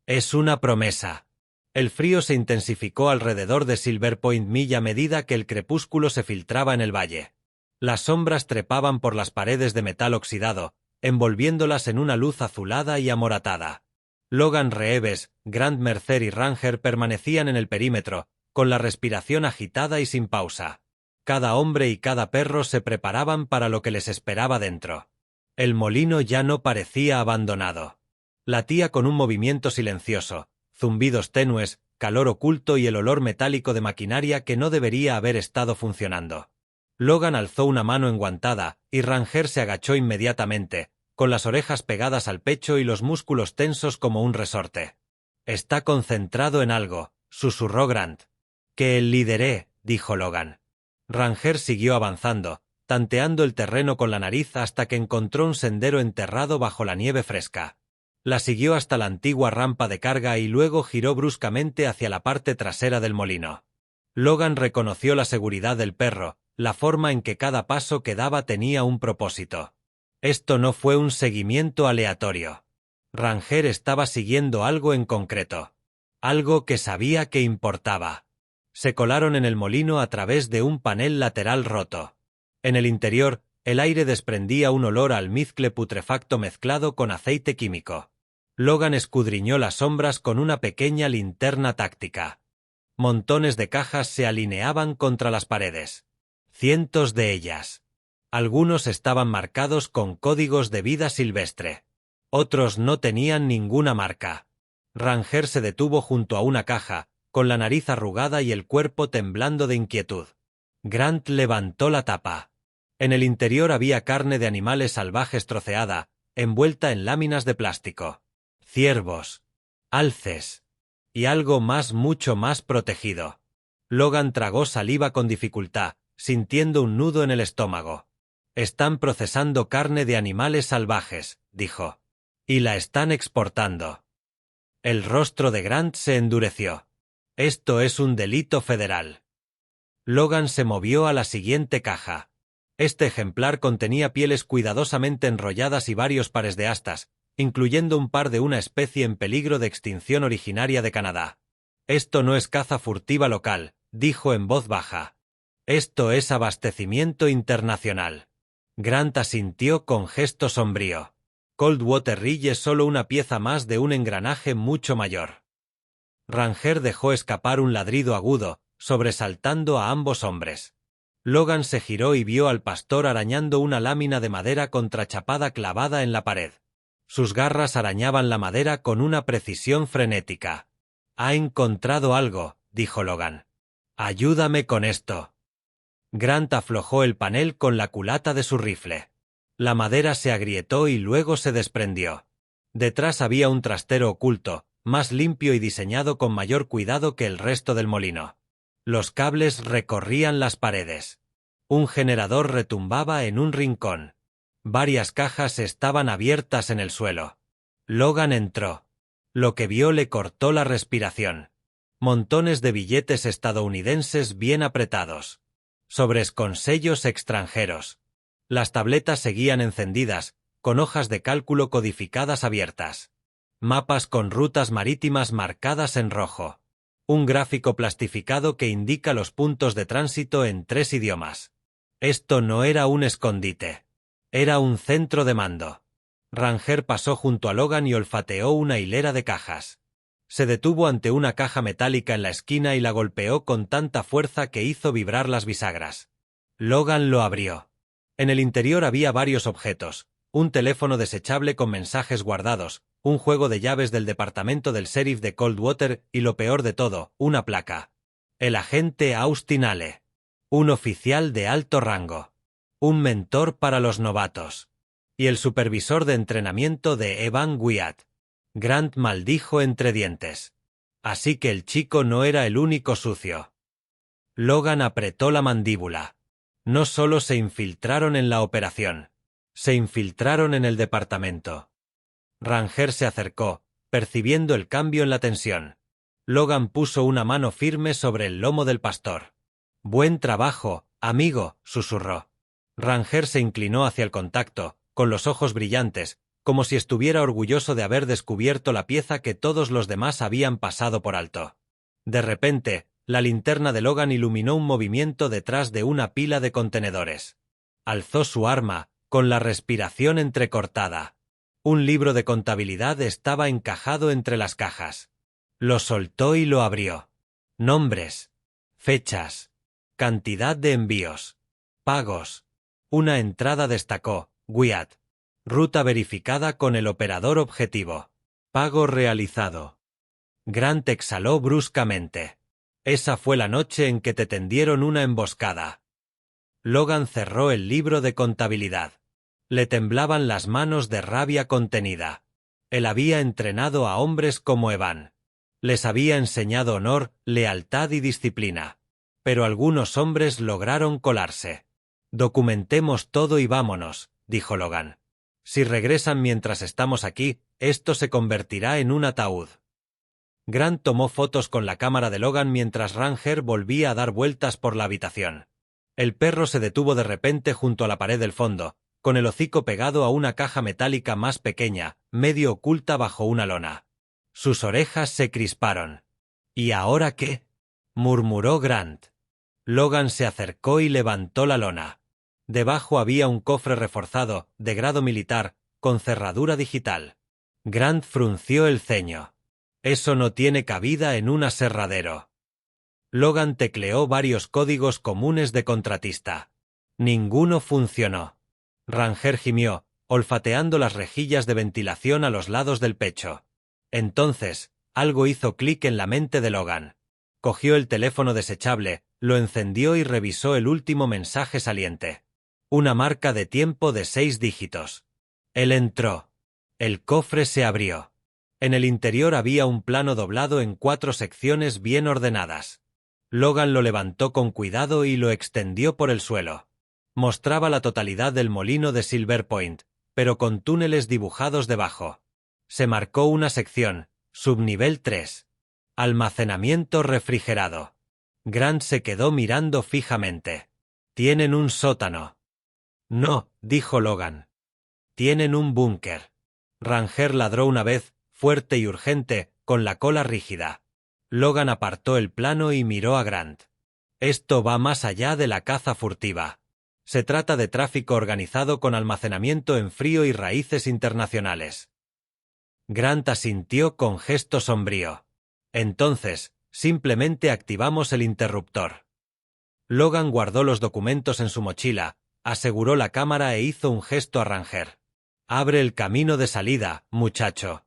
Es una promesa. El frío se intensificó alrededor de Silver Point Mill a medida que el crepúsculo se filtraba en el valle. Las sombras trepaban por las paredes de metal oxidado, envolviéndolas en una luz azulada y amoratada. Logan Reeves, Grant Mercer y Ranger permanecían en el perímetro, con la respiración agitada y sin pausa. Cada hombre y cada perro se preparaban para lo que les esperaba dentro. El molino ya no parecía abandonado. Latía con un movimiento silencioso, zumbidos tenues, calor oculto y el olor metálico de maquinaria que no debería haber estado funcionando. Logan alzó una mano enguantada, y Ranger se agachó inmediatamente, con las orejas pegadas al pecho y los músculos tensos como un resorte. Está concentrado en algo, susurró Grant. Que el lideré, dijo Logan. Ranger siguió avanzando, tanteando el terreno con la nariz hasta que encontró un sendero enterrado bajo la nieve fresca. La siguió hasta la antigua rampa de carga y luego giró bruscamente hacia la parte trasera del molino. Logan reconoció la seguridad del perro, la forma en que cada paso que daba tenía un propósito. Esto no fue un seguimiento aleatorio. Ranger estaba siguiendo algo en concreto. Algo que sabía que importaba. Se colaron en el molino a través de un panel lateral roto. En el interior, el aire desprendía un olor a almizcle putrefacto mezclado con aceite químico. Logan escudriñó las sombras con una pequeña linterna táctica. Montones de cajas se alineaban contra las paredes. Cientos de ellas. Algunos estaban marcados con códigos de vida silvestre. Otros no tenían ninguna marca. Ranger se detuvo junto a una caja, con la nariz arrugada y el cuerpo temblando de inquietud. Grant levantó la tapa. En el interior había carne de animales salvajes troceada, envuelta en láminas de plástico. Ciervos. Alces. Y algo más mucho más protegido. Logan tragó saliva con dificultad, sintiendo un nudo en el estómago. Están procesando carne de animales salvajes, dijo. Y la están exportando. El rostro de Grant se endureció. Esto es un delito federal. Logan se movió a la siguiente caja. Este ejemplar contenía pieles cuidadosamente enrolladas y varios pares de astas, incluyendo un par de una especie en peligro de extinción originaria de Canadá. Esto no es caza furtiva local, dijo en voz baja. Esto es abastecimiento internacional. Grant asintió con gesto sombrío. Coldwater Ridge es solo una pieza más de un engranaje mucho mayor. Ranger dejó escapar un ladrido agudo, sobresaltando a ambos hombres. Logan se giró y vio al pastor arañando una lámina de madera contrachapada clavada en la pared. Sus garras arañaban la madera con una precisión frenética. «Ha encontrado algo», dijo Logan. «Ayúdame con esto». Grant aflojó el panel con la culata de su rifle. La madera se agrietó y luego se desprendió. Detrás había un trastero oculto, más limpio y diseñado con mayor cuidado que el resto del molino. Los cables recorrían las paredes. Un generador retumbaba en un rincón. Varias cajas estaban abiertas en el suelo. Logan entró. Lo que vio le cortó la respiración. Montones de billetes estadounidenses bien apretados. Sobres con sellos extranjeros. Las tabletas seguían encendidas, con hojas de cálculo codificadas abiertas. Mapas con rutas marítimas marcadas en rojo. Un gráfico plastificado que indica los puntos de tránsito en 3 idiomas. Esto no era un escondite. Era un centro de mando. Ranger pasó junto a Logan y olfateó una hilera de cajas. Se detuvo ante una caja metálica en la esquina y la golpeó con tanta fuerza que hizo vibrar las bisagras. Logan lo abrió. En el interior había varios objetos, un teléfono desechable con mensajes guardados, un juego de llaves del departamento del sheriff de Coldwater y lo peor de todo, una placa. El agente Austin Ale. Un oficial de alto rango. Un mentor para los novatos. Y el supervisor de entrenamiento de Evan Wyatt. Grant maldijo entre dientes. Así que el chico no era el único sucio. Logan apretó la mandíbula. No solo se infiltraron en la operación. Se infiltraron en el departamento. Ranger se acercó, percibiendo el cambio en la tensión. Logan puso una mano firme sobre el lomo del pastor. «Buen trabajo, amigo», susurró. Ranger se inclinó hacia el contacto, con los ojos brillantes, como si estuviera orgulloso de haber descubierto la pieza que todos los demás habían pasado por alto. De repente, la linterna de Logan iluminó un movimiento detrás de una pila de contenedores. Alzó su arma, con la respiración entrecortada. Un libro de contabilidad estaba encajado entre las cajas. Lo soltó y lo abrió. Nombres. Fechas. Cantidad de envíos. Pagos. Una entrada destacó, Wyatt. Ruta verificada con el operador objetivo. Pago realizado. Grant exhaló bruscamente. Esa fue la noche en que te tendieron una emboscada. Logan cerró el libro de contabilidad. Le temblaban las manos de rabia contenida. Él había entrenado a hombres como Evan. Les había enseñado honor, lealtad y disciplina. Pero algunos hombres lograron colarse. «Documentemos todo y vámonos», dijo Logan. «Si regresan mientras estamos aquí, esto se convertirá en un ataúd». Grant tomó fotos con la cámara de Logan mientras Ranger volvía a dar vueltas por la habitación. El perro se detuvo de repente junto a la pared del fondo, con el hocico pegado a una caja metálica más pequeña, medio oculta bajo una lona. Sus orejas se crisparon. ¿Y ahora qué?, murmuró Grant. Logan se acercó y levantó la lona. Debajo había un cofre reforzado, de grado militar, con cerradura digital. Grant frunció el ceño. Eso no tiene cabida en un aserradero. Logan tecleó varios códigos comunes de contratista. Ninguno funcionó. Ranger gimió, olfateando las rejillas de ventilación a los lados del pecho. Entonces, algo hizo clic en la mente de Logan. Cogió el teléfono desechable, lo encendió y revisó el último mensaje saliente. Una marca de tiempo de 6 dígitos. Él entró. El cofre se abrió. En el interior había un plano doblado en 4 secciones bien ordenadas. Logan lo levantó con cuidado y lo extendió por el suelo. Mostraba la totalidad del molino de Silver Point, pero con túneles dibujados debajo. Se marcó una sección, subnivel 3. Almacenamiento refrigerado. Grant se quedó mirando fijamente. «Tienen un sótano». «No», dijo Logan. «Tienen un búnker». Ranger ladró una vez, fuerte y urgente, con la cola rígida. Logan apartó el plano y miró a Grant. «Esto va más allá de la caza furtiva. Se trata de tráfico organizado con almacenamiento en frío y raíces internacionales». Grant asintió con gesto sombrío. «Entonces, simplemente activamos el interruptor». Logan guardó los documentos en su mochila, aseguró la cámara e hizo un gesto a Ranger. «Abre el camino de salida, muchacho».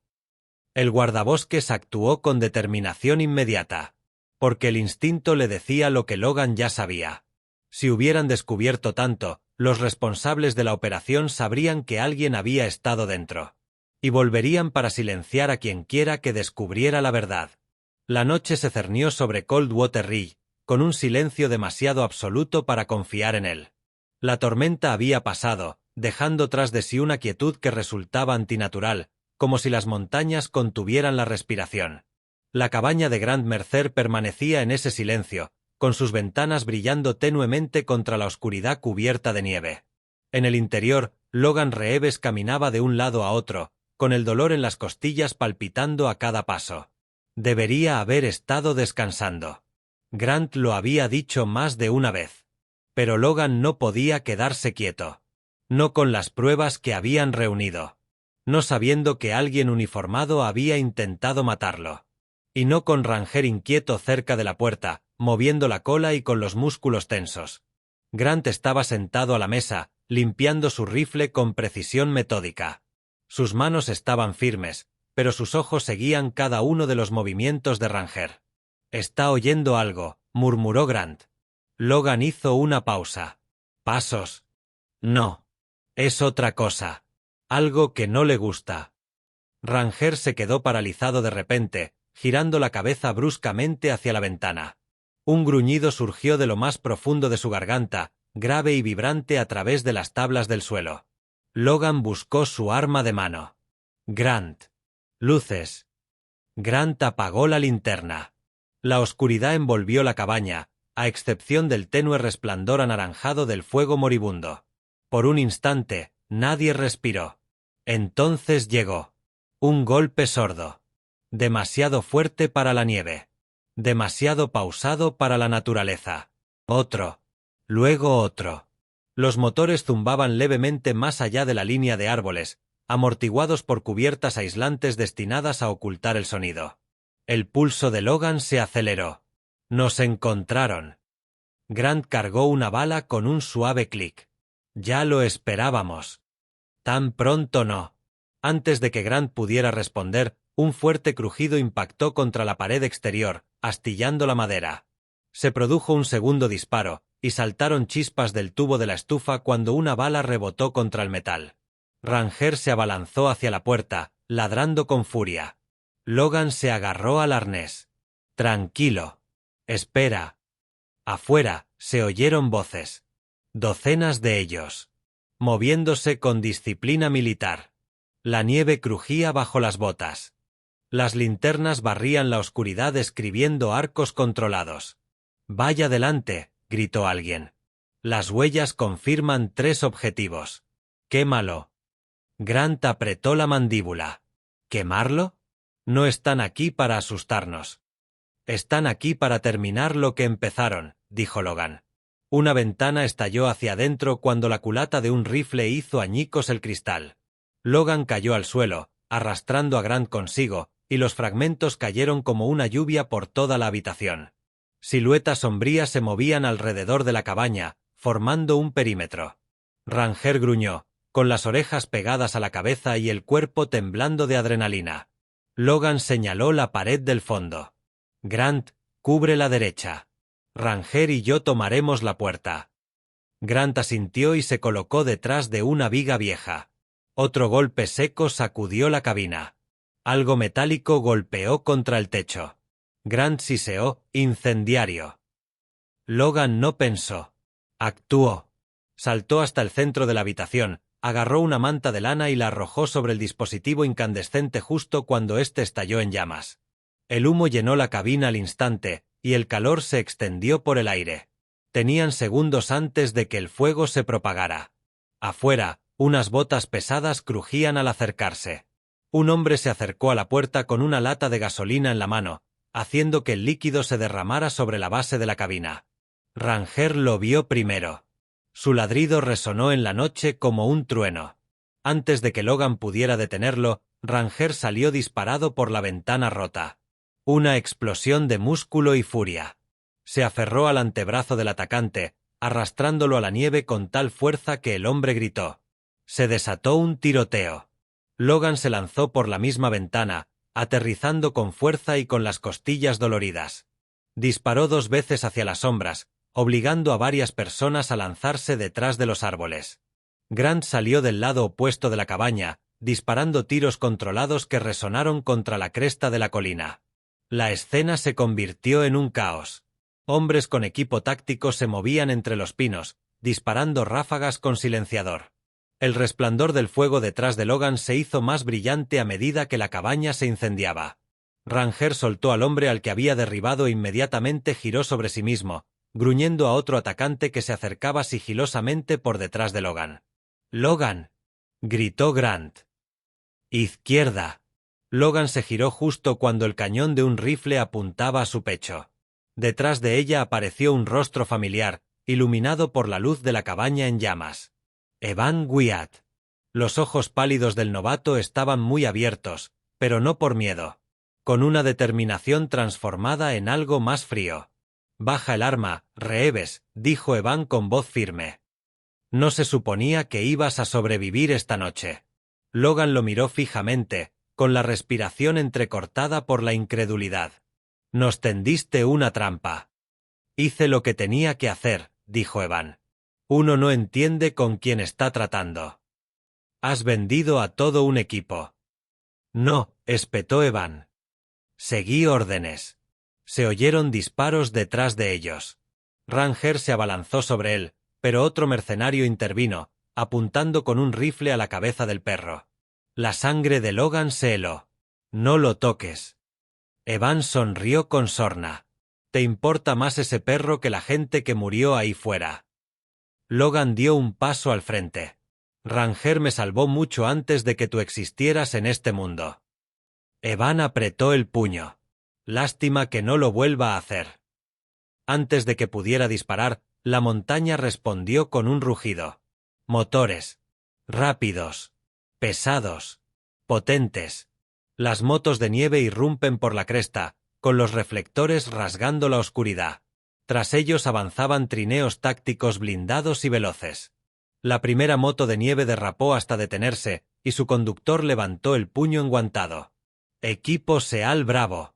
El guardabosques actuó con determinación inmediata, porque el instinto le decía lo que Logan ya sabía. Si hubieran descubierto tanto, los responsables de la operación sabrían que alguien había estado dentro. Y volverían para silenciar a quienquiera que descubriera la verdad. La noche se cernió sobre Coldwater Ridge, con un silencio demasiado absoluto para confiar en él. La tormenta había pasado, dejando tras de sí una quietud que resultaba antinatural, como si las montañas contuvieran la respiración. La cabaña de Grant Mercer permanecía en ese silencio, con sus ventanas brillando tenuemente contra la oscuridad cubierta de nieve. En el interior, Logan Reeves caminaba de un lado a otro, con el dolor en las costillas palpitando a cada paso. Debería haber estado descansando. Grant lo había dicho más de una vez. Pero Logan no podía quedarse quieto. No con las pruebas que habían reunido. No sabiendo que alguien uniformado había intentado matarlo. Y no con Ranger inquieto cerca de la puerta, moviendo la cola y con los músculos tensos. Grant estaba sentado a la mesa, limpiando su rifle con precisión metódica. Sus manos estaban firmes, pero sus ojos seguían cada uno de los movimientos de Ranger. «Está oyendo algo», murmuró Grant. Logan hizo una pausa. «Pasos». «No. Es otra cosa. Algo que no le gusta». Ranger se quedó paralizado de repente, girando la cabeza bruscamente hacia la ventana. Un gruñido surgió de lo más profundo de su garganta, grave y vibrante a través de las tablas del suelo. Logan buscó su arma de mano. «Grant». «Luces». Grant apagó la linterna. La oscuridad envolvió la cabaña, a excepción del tenue resplandor anaranjado del fuego moribundo. Por un instante, nadie respiró. Entonces llegó. Un golpe sordo. Demasiado fuerte para la nieve. Demasiado pausado para la naturaleza. Otro. Luego otro. Los motores zumbaban levemente más allá de la línea de árboles, amortiguados por cubiertas aislantes destinadas a ocultar el sonido. El pulso de Logan se aceleró. Nos encontraron. Grant cargó una bala con un suave clic. Ya lo esperábamos. Tan pronto no. Antes de que Grant pudiera responder, un fuerte crujido impactó contra la pared exterior, astillando la madera. Se produjo un segundo disparo, y saltaron chispas del tubo de la estufa cuando una bala rebotó contra el metal. Ranger se abalanzó hacia la puerta, ladrando con furia. Logan se agarró al arnés. «Tranquilo. Espera». Afuera, se oyeron voces. Docenas de ellos. Moviéndose con disciplina militar. La nieve crujía bajo las botas. Las linternas barrían la oscuridad escribiendo arcos controlados. «Vaya adelante», gritó alguien. «Las huellas confirman 3 objetivos. Quémalo». Grant apretó la mandíbula. ¿Quemarlo? No están aquí para asustarnos. Están aquí para terminar lo que empezaron, dijo Logan. Una ventana estalló hacia adentro cuando la culata de un rifle hizo añicos el cristal. Logan cayó al suelo, arrastrando a Grant consigo, y los fragmentos cayeron como una lluvia por toda la habitación. Siluetas sombrías se movían alrededor de la cabaña, formando un perímetro. Ranger gruñó, con las orejas pegadas a la cabeza y el cuerpo temblando de adrenalina. Logan señaló la pared del fondo. «Grant, cubre la derecha. Ranger y yo tomaremos la puerta». Grant asintió y se colocó detrás de una viga vieja. Otro golpe seco sacudió la cabina. Algo metálico golpeó contra el techo. Grant siseó, «incendiario». Logan no pensó. Actuó. Saltó hasta el centro de la habitación, agarró una manta de lana y la arrojó sobre el dispositivo incandescente justo cuando éste estalló en llamas. El humo llenó la cabina al instante, y el calor se extendió por el aire. Tenían segundos antes de que el fuego se propagara. Afuera, unas botas pesadas crujían al acercarse. Un hombre se acercó a la puerta con una lata de gasolina en la mano, haciendo que el líquido se derramara sobre la base de la cabina. Ranger lo vio primero. Su ladrido resonó en la noche como un trueno. Antes de que Logan pudiera detenerlo, Ranger salió disparado por la ventana rota. Una explosión de músculo y furia. Se aferró al antebrazo del atacante, arrastrándolo a la nieve con tal fuerza que el hombre gritó. Se desató un tiroteo. Logan se lanzó por la misma ventana, aterrizando con fuerza y con las costillas doloridas. Disparó 2 veces hacia las sombras, obligando a varias personas a lanzarse detrás de los árboles. Grant salió del lado opuesto de la cabaña, disparando tiros controlados que resonaron contra la cresta de la colina. La escena se convirtió en un caos. Hombres con equipo táctico se movían entre los pinos, disparando ráfagas con silenciador. El resplandor del fuego detrás de Logan se hizo más brillante a medida que la cabaña se incendiaba. Ranger soltó al hombre al que había derribado e inmediatamente giró sobre sí mismo, gruñendo a otro atacante que se acercaba sigilosamente por detrás de Logan. «¡Logan!», gritó Grant. «Izquierda». Logan se giró justo cuando el cañón de un rifle apuntaba a su pecho. Detrás de ella apareció un rostro familiar, iluminado por la luz de la cabaña en llamas. Evan Wyatt. Los ojos pálidos del novato estaban muy abiertos, pero no por miedo. Con una determinación transformada en algo más frío. «Baja el arma, Reeves», dijo Evan con voz firme. «No se suponía que ibas a sobrevivir esta noche». Logan lo miró fijamente, con la respiración entrecortada por la incredulidad. «Nos tendiste una trampa». «Hice lo que tenía que hacer», dijo Evan. «Uno no entiende con quién está tratando». «Has vendido a todo un equipo». «No», espetó Evan. «Seguí órdenes». Se oyeron disparos detrás de ellos. Ranger se abalanzó sobre él, pero otro mercenario intervino, apuntando con un rifle a la cabeza del perro. La sangre de Logan se heló. «No lo toques». Evan sonrió con sorna. «Te importa más ese perro que la gente que murió ahí fuera». Logan dio un paso al frente. «Ranger me salvó mucho antes de que tú existieras en este mundo». Evan apretó el puño. «Lástima que no lo vuelva a hacer». Antes de que pudiera disparar, la montaña respondió con un rugido. Motores. Rápidos. Pesados. Potentes. Las motos de nieve irrumpen por la cresta, con los reflectores rasgando la oscuridad. Tras ellos avanzaban trineos tácticos blindados y veloces. La primera moto de nieve derrapó hasta detenerse, y su conductor levantó el puño enguantado. «Equipo Seal Bravo».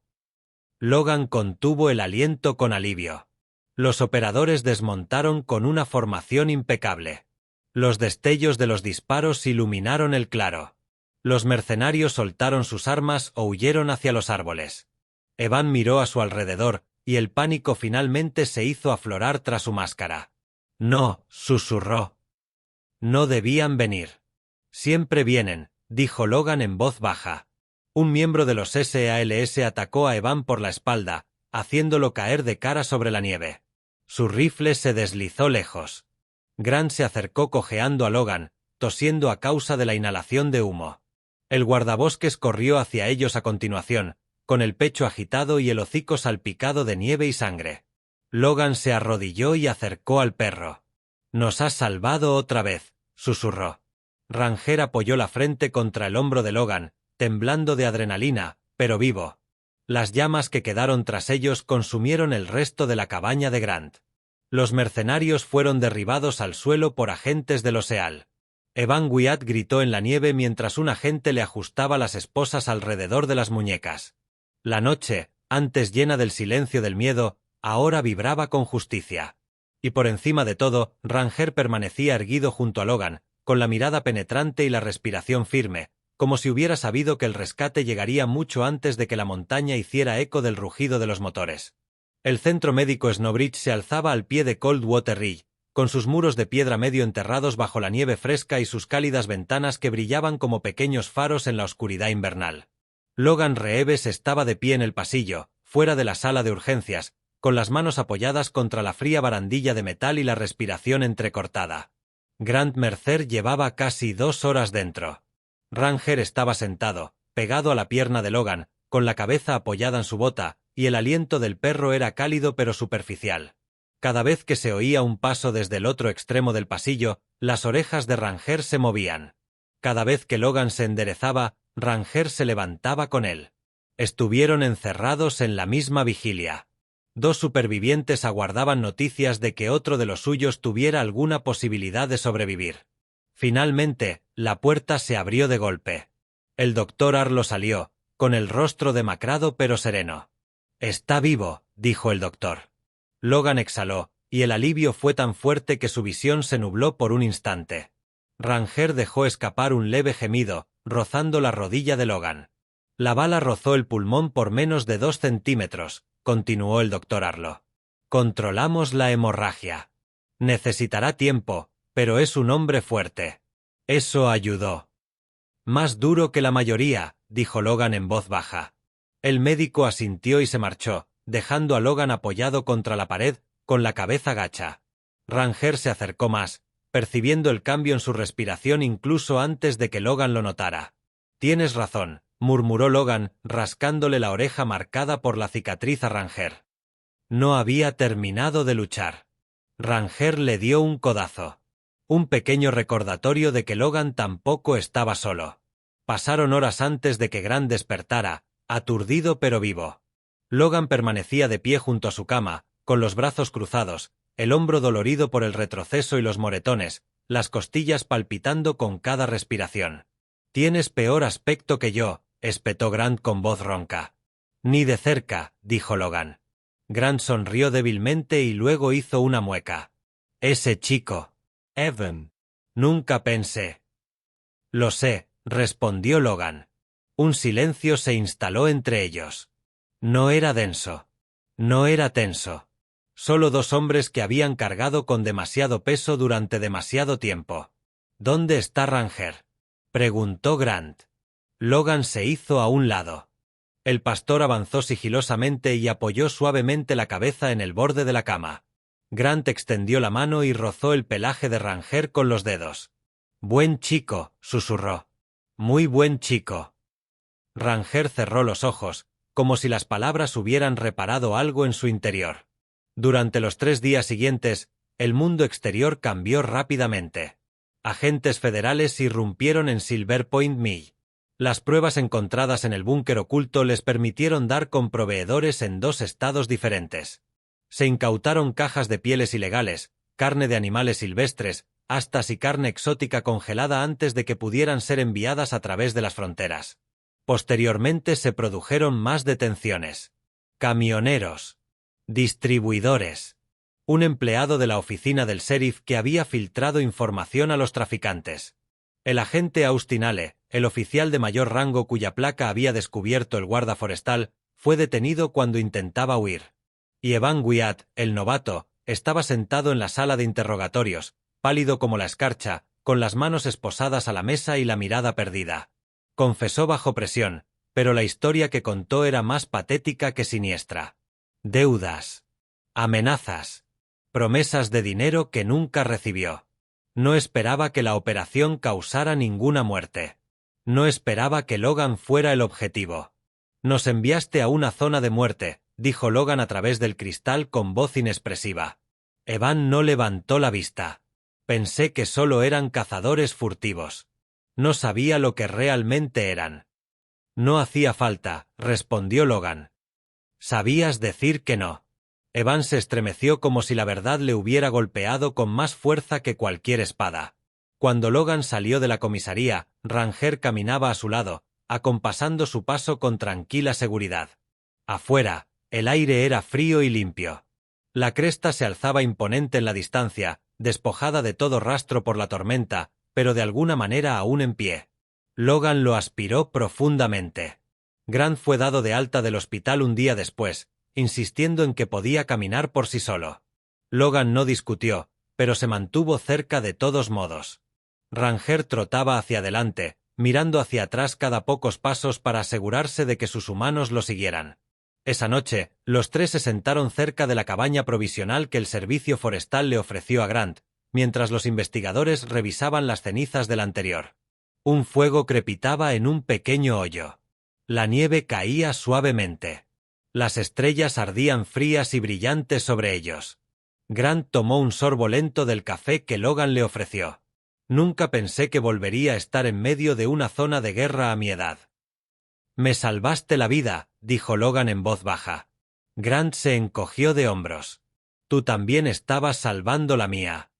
Logan contuvo el aliento con alivio. Los operadores desmontaron con una formación impecable. Los destellos de los disparos iluminaron el claro. Los mercenarios soltaron sus armas o huyeron hacia los árboles. Evan miró a su alrededor, y el pánico finalmente se hizo aflorar tras su máscara. «No», susurró. «No debían venir». «Siempre vienen», dijo Logan en voz baja. Un miembro de los SALS atacó a Evan por la espalda, haciéndolo caer de cara sobre la nieve. Su rifle se deslizó lejos. Grant se acercó cojeando a Logan, tosiendo a causa de la inhalación de humo. El guardabosques corrió hacia ellos a continuación, con el pecho agitado y el hocico salpicado de nieve y sangre. Logan se arrodilló y acercó al perro. «Nos has salvado otra vez», susurró. Ranger apoyó la frente contra el hombro de Logan, temblando de adrenalina, pero vivo. Las llamas que quedaron tras ellos consumieron el resto de la cabaña de Grant. Los mercenarios fueron derribados al suelo por agentes de los SEAL. Evan Wyatt gritó en la nieve mientras un agente le ajustaba las esposas alrededor de las muñecas. La noche, antes llena del silencio del miedo, ahora vibraba con justicia. Y por encima de todo, Ranger permanecía erguido junto a Logan, con la mirada penetrante y la respiración firme, como si hubiera sabido que el rescate llegaría mucho antes de que la montaña hiciera eco del rugido de los motores. El centro médico Snowbridge se alzaba al pie de Coldwater Ridge, con sus muros de piedra medio enterrados bajo la nieve fresca y sus cálidas ventanas que brillaban como pequeños faros en la oscuridad invernal. Logan Reeves estaba de pie en el pasillo, fuera de la sala de urgencias, con las manos apoyadas contra la fría barandilla de metal y la respiración entrecortada. Grant Mercer llevaba casi 2 horas dentro. Ranger estaba sentado, pegado a la pierna de Logan, con la cabeza apoyada en su bota, y el aliento del perro era cálido pero superficial. Cada vez que se oía un paso desde el otro extremo del pasillo, las orejas de Ranger se movían. Cada vez que Logan se enderezaba, Ranger se levantaba con él. Estuvieron encerrados en la misma vigilia. 2 supervivientes aguardaban noticias de que otro de los suyos tuviera alguna posibilidad de sobrevivir. Finalmente, la puerta se abrió de golpe. El doctor Arlo salió, con el rostro demacrado pero sereno. «Está vivo», dijo el doctor. Logan exhaló, y el alivio fue tan fuerte que su visión se nubló por un instante. Ranger dejó escapar un leve gemido, rozando la rodilla de Logan. «La bala rozó el pulmón por menos de 2 centímetros», continuó el doctor Arlo. «Controlamos la hemorragia. Necesitará tiempo, pero es un hombre fuerte». Eso ayudó. «Más duro que la mayoría», dijo Logan en voz baja. El médico asintió y se marchó, dejando a Logan apoyado contra la pared, con la cabeza gacha. Ranger se acercó más, percibiendo el cambio en su respiración incluso antes de que Logan lo notara. «Tienes razón», murmuró Logan, rascándole la oreja marcada por la cicatriz a Ranger. No había terminado de luchar. Ranger le dio un codazo. Un pequeño recordatorio de que Logan tampoco estaba solo. Pasaron horas antes de que Grant despertara, aturdido pero vivo. Logan permanecía de pie junto a su cama, con los brazos cruzados, el hombro dolorido por el retroceso y los moretones, las costillas palpitando con cada respiración. «Tienes peor aspecto que yo», espetó Grant con voz ronca. «Ni de cerca», dijo Logan. Grant sonrió débilmente y luego hizo una mueca. «Ese chico. Evan. Nunca pensé». «Lo sé», respondió Logan. Un silencio se instaló entre ellos. No era denso. No era tenso. Solo 2 hombres que habían cargado con demasiado peso durante demasiado tiempo. «¿Dónde está Ranger?», preguntó Grant. Logan se hizo a un lado. El pastor avanzó sigilosamente y apoyó suavemente la cabeza en el borde de la cama. Grant extendió la mano y rozó el pelaje de Ranger con los dedos. «Buen chico», susurró. «Muy buen chico». Ranger cerró los ojos, como si las palabras hubieran reparado algo en su interior. Durante los 3 días siguientes, el mundo exterior cambió rápidamente. Agentes federales irrumpieron en Silver Point Mill. Las pruebas encontradas en el búnker oculto les permitieron dar con proveedores en 2 estados diferentes. Se incautaron cajas de pieles ilegales, carne de animales silvestres, astas y carne exótica congelada antes de que pudieran ser enviadas a través de las fronteras. Posteriormente se produjeron más detenciones. Camioneros. Distribuidores. Un empleado de la oficina del sheriff que había filtrado información a los traficantes. El agente Austin Hale, el oficial de mayor rango cuya placa había descubierto el guarda forestal, fue detenido cuando intentaba huir. Y Evan Wyatt, el novato, estaba sentado en la sala de interrogatorios, pálido como la escarcha, con las manos esposadas a la mesa y la mirada perdida. Confesó bajo presión, pero la historia que contó era más patética que siniestra. Deudas, amenazas, promesas de dinero que nunca recibió. No esperaba que la operación causara ninguna muerte. No esperaba que Logan fuera el objetivo. Nos enviaste a una zona de muerte, dijo Logan a través del cristal con voz inexpresiva. Evan no levantó la vista. Pensé que solo eran cazadores furtivos. No sabía lo que realmente eran. No hacía falta, respondió Logan. Sabías decir que no. Evan se estremeció como si la verdad le hubiera golpeado con más fuerza que cualquier espada. Cuando Logan salió de la comisaría, Ranger caminaba a su lado, acompasando su paso con tranquila seguridad. Afuera, el aire era frío y limpio. La cresta se alzaba imponente en la distancia, despojada de todo rastro por la tormenta, pero de alguna manera aún en pie. Logan lo aspiró profundamente. Grant fue dado de alta del hospital un día después, insistiendo en que podía caminar por sí solo. Logan no discutió, pero se mantuvo cerca de todos modos. Ranger trotaba hacia adelante, mirando hacia atrás cada pocos pasos para asegurarse de que sus humanos lo siguieran. Esa noche, los tres se sentaron cerca de la cabaña provisional que el servicio forestal le ofreció a Grant, mientras los investigadores revisaban las cenizas del anterior. Un fuego crepitaba en un pequeño hoyo. La nieve caía suavemente. Las estrellas ardían frías y brillantes sobre ellos. Grant tomó un sorbo lento del café que Logan le ofreció. Nunca pensé que volvería a estar en medio de una zona de guerra a mi edad. Me salvaste la vida, dijo Logan en voz baja. Grant se encogió de hombros. Tú también estabas salvando la mía.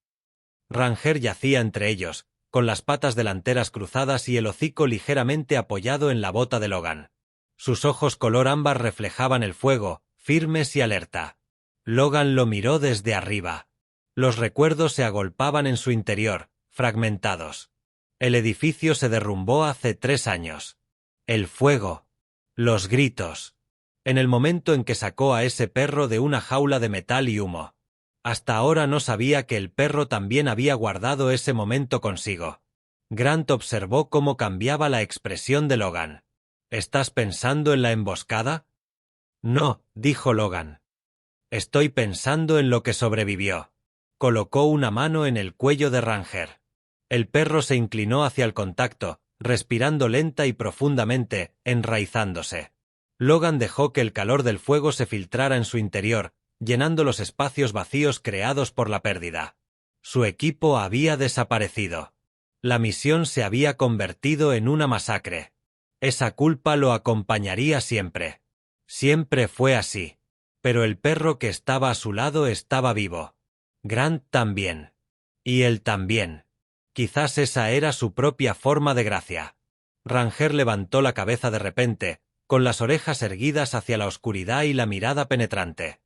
Ranger yacía entre ellos, con las patas delanteras cruzadas y el hocico ligeramente apoyado en la bota de Logan. Sus ojos color ámbar reflejaban el fuego, firmes y alerta. Logan lo miró desde arriba. Los recuerdos se agolpaban en su interior, fragmentados. El edificio se derrumbó hace 3 años. El fuego. Los gritos. En el momento en que sacó a ese perro de una jaula de metal y humo. Hasta ahora no sabía que el perro también había guardado ese momento consigo. Grant observó cómo cambiaba la expresión de Logan. ¿Estás pensando en la emboscada? No, dijo Logan. Estoy pensando en lo que sobrevivió. Colocó una mano en el cuello de Ranger. El perro se inclinó hacia el contacto, respirando lenta y profundamente, enraizándose. Logan dejó que el calor del fuego se filtrara en su interior, llenando los espacios vacíos creados por la pérdida. Su equipo había desaparecido. La misión se había convertido en una masacre. Esa culpa lo acompañaría siempre. Siempre fue así. Pero el perro que estaba a su lado estaba vivo. Grant también. Y él también. Quizás esa era su propia forma de gracia. Ranger levantó la cabeza de repente, con las orejas erguidas hacia la oscuridad y la mirada penetrante.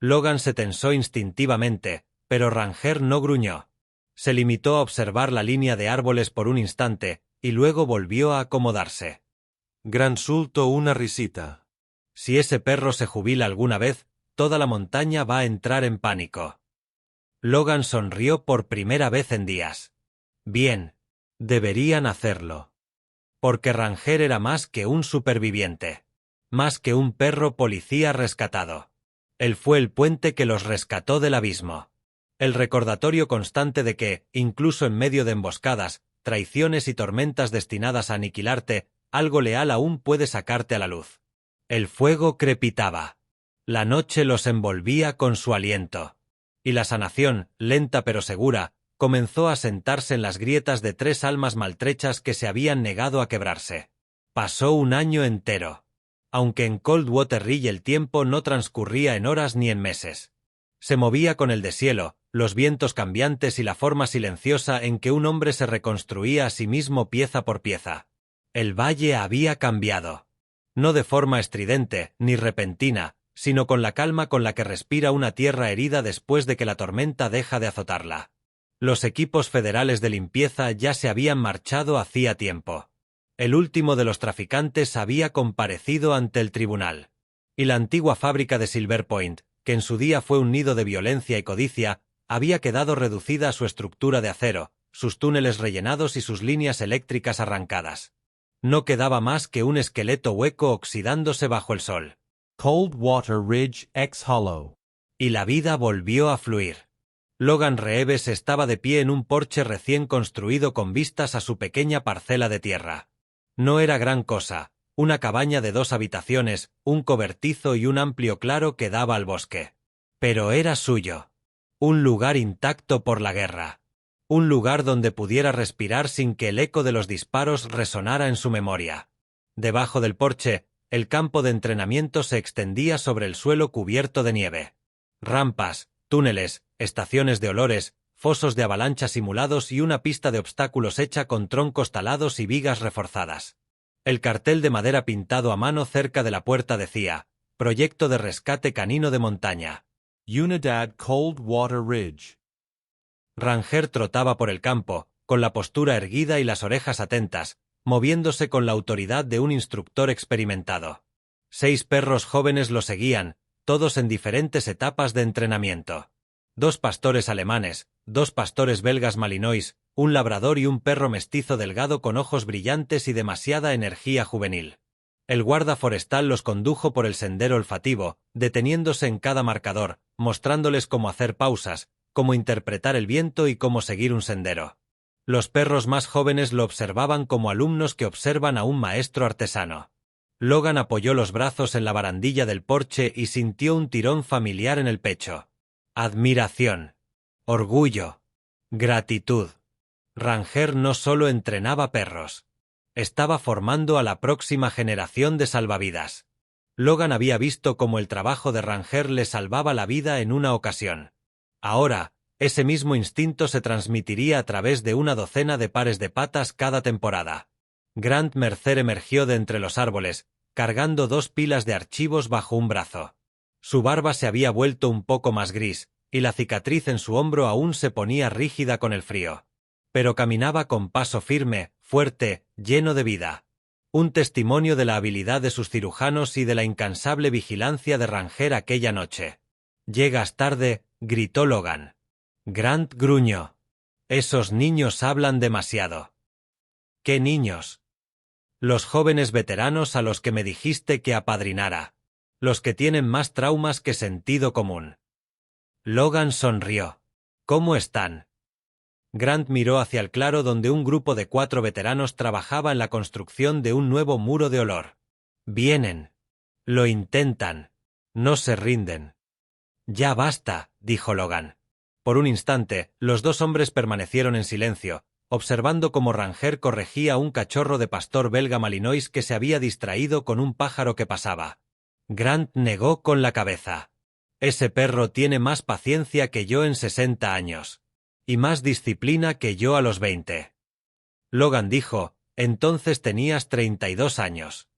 Logan se tensó instintivamente, pero Ranger no gruñó. Se limitó a observar la línea de árboles por un instante, y luego volvió a acomodarse. Grant soltó una risita. Si ese perro se jubila alguna vez, toda la montaña va a entrar en pánico. Logan sonrió por primera vez en días. Bien, deberían hacerlo. Porque Ranger era más que un superviviente. Más que un perro policía rescatado. Él fue el puente que los rescató del abismo. El recordatorio constante de que, incluso en medio de emboscadas, traiciones y tormentas destinadas a aniquilarte, algo leal aún puede sacarte a la luz. El fuego crepitaba. La noche los envolvía con su aliento. Y la sanación, lenta pero segura, comenzó a sentarse en las grietas de 3 almas maltrechas que se habían negado a quebrarse. Pasó un año entero. Aunque en Coldwater Ridge el tiempo no transcurría en horas ni en meses. Se movía con el deshielo, los vientos cambiantes y la forma silenciosa en que un hombre se reconstruía a sí mismo pieza por pieza. El valle había cambiado. No de forma estridente, ni repentina, sino con la calma con la que respira una tierra herida después de que la tormenta deja de azotarla. Los equipos federales de limpieza ya se habían marchado hacía tiempo. El último de los traficantes había comparecido ante el tribunal. Y la antigua fábrica de Silver Point, que en su día fue un nido de violencia y codicia, había quedado reducida a su estructura de acero, sus túneles rellenados y sus líneas eléctricas arrancadas. No quedaba más que un esqueleto hueco oxidándose bajo el sol. Coldwater Ridge X Hollow. Y la vida volvió a fluir. Logan Reeves estaba de pie en un porche recién construido con vistas a su pequeña parcela de tierra. No era gran cosa, una cabaña de 2 habitaciones, un cobertizo y un amplio claro que daba al bosque. Pero era suyo. Un lugar intacto por la guerra. Un lugar donde pudiera respirar sin que el eco de los disparos resonara en su memoria. Debajo del porche, el campo de entrenamiento se extendía sobre el suelo cubierto de nieve. Rampas, túneles, estaciones de olores, fosos de avalancha simulados y una pista de obstáculos hecha con troncos talados y vigas reforzadas. El cartel de madera pintado a mano cerca de la puerta decía: Proyecto de rescate canino de montaña. Unidad Coldwater Ridge. Ranger trotaba por el campo, con la postura erguida y las orejas atentas, moviéndose con la autoridad de un instructor experimentado. 6 perros jóvenes lo seguían, todos en diferentes etapas de entrenamiento. 2 pastores alemanes, 2 pastores belgas malinois, un labrador y un perro mestizo delgado con ojos brillantes y demasiada energía juvenil. El guarda forestal los condujo por el sendero olfativo, deteniéndose en cada marcador, mostrándoles cómo hacer pausas, cómo interpretar el viento y cómo seguir un sendero. Los perros más jóvenes lo observaban como alumnos que observan a un maestro artesano. Logan apoyó los brazos en la barandilla del porche y sintió un tirón familiar en el pecho. Admiración. Orgullo. Gratitud. Ranger no solo entrenaba perros. Estaba formando a la próxima generación de salvavidas. Logan había visto cómo el trabajo de Ranger le salvaba la vida en una ocasión. Ahora, ese mismo instinto se transmitiría a través de una docena de pares de patas cada temporada. Grant Mercer emergió de entre los árboles, cargando 2 pilas de archivos bajo un brazo. Su barba se había vuelto un poco más gris, y la cicatriz en su hombro aún se ponía rígida con el frío. Pero caminaba con paso firme, fuerte, lleno de vida. Un testimonio de la habilidad de sus cirujanos y de la incansable vigilancia de Ranger aquella noche. «Llegas tarde», gritó Logan. Grant gruñó. «Esos niños hablan demasiado». «¿Qué niños?» «Los jóvenes veteranos a los que me dijiste que apadrinara. Los que tienen más traumas que sentido común». Logan sonrió. «¿Cómo están?» Grant miró hacia el claro donde un grupo de 4 veteranos trabajaba en la construcción de un nuevo muro de olor. «Vienen. Lo intentan. No se rinden». «Ya basta», dijo Logan. Por un instante, los 2 hombres permanecieron en silencio, observando cómo Ranger corregía a un cachorro de pastor belga malinois que se había distraído con un pájaro que pasaba. Grant negó con la cabeza. «Ese perro tiene más paciencia que yo en 60 años. Y más disciplina que yo a los 20. Logan dijo: «Entonces tenías 32 años».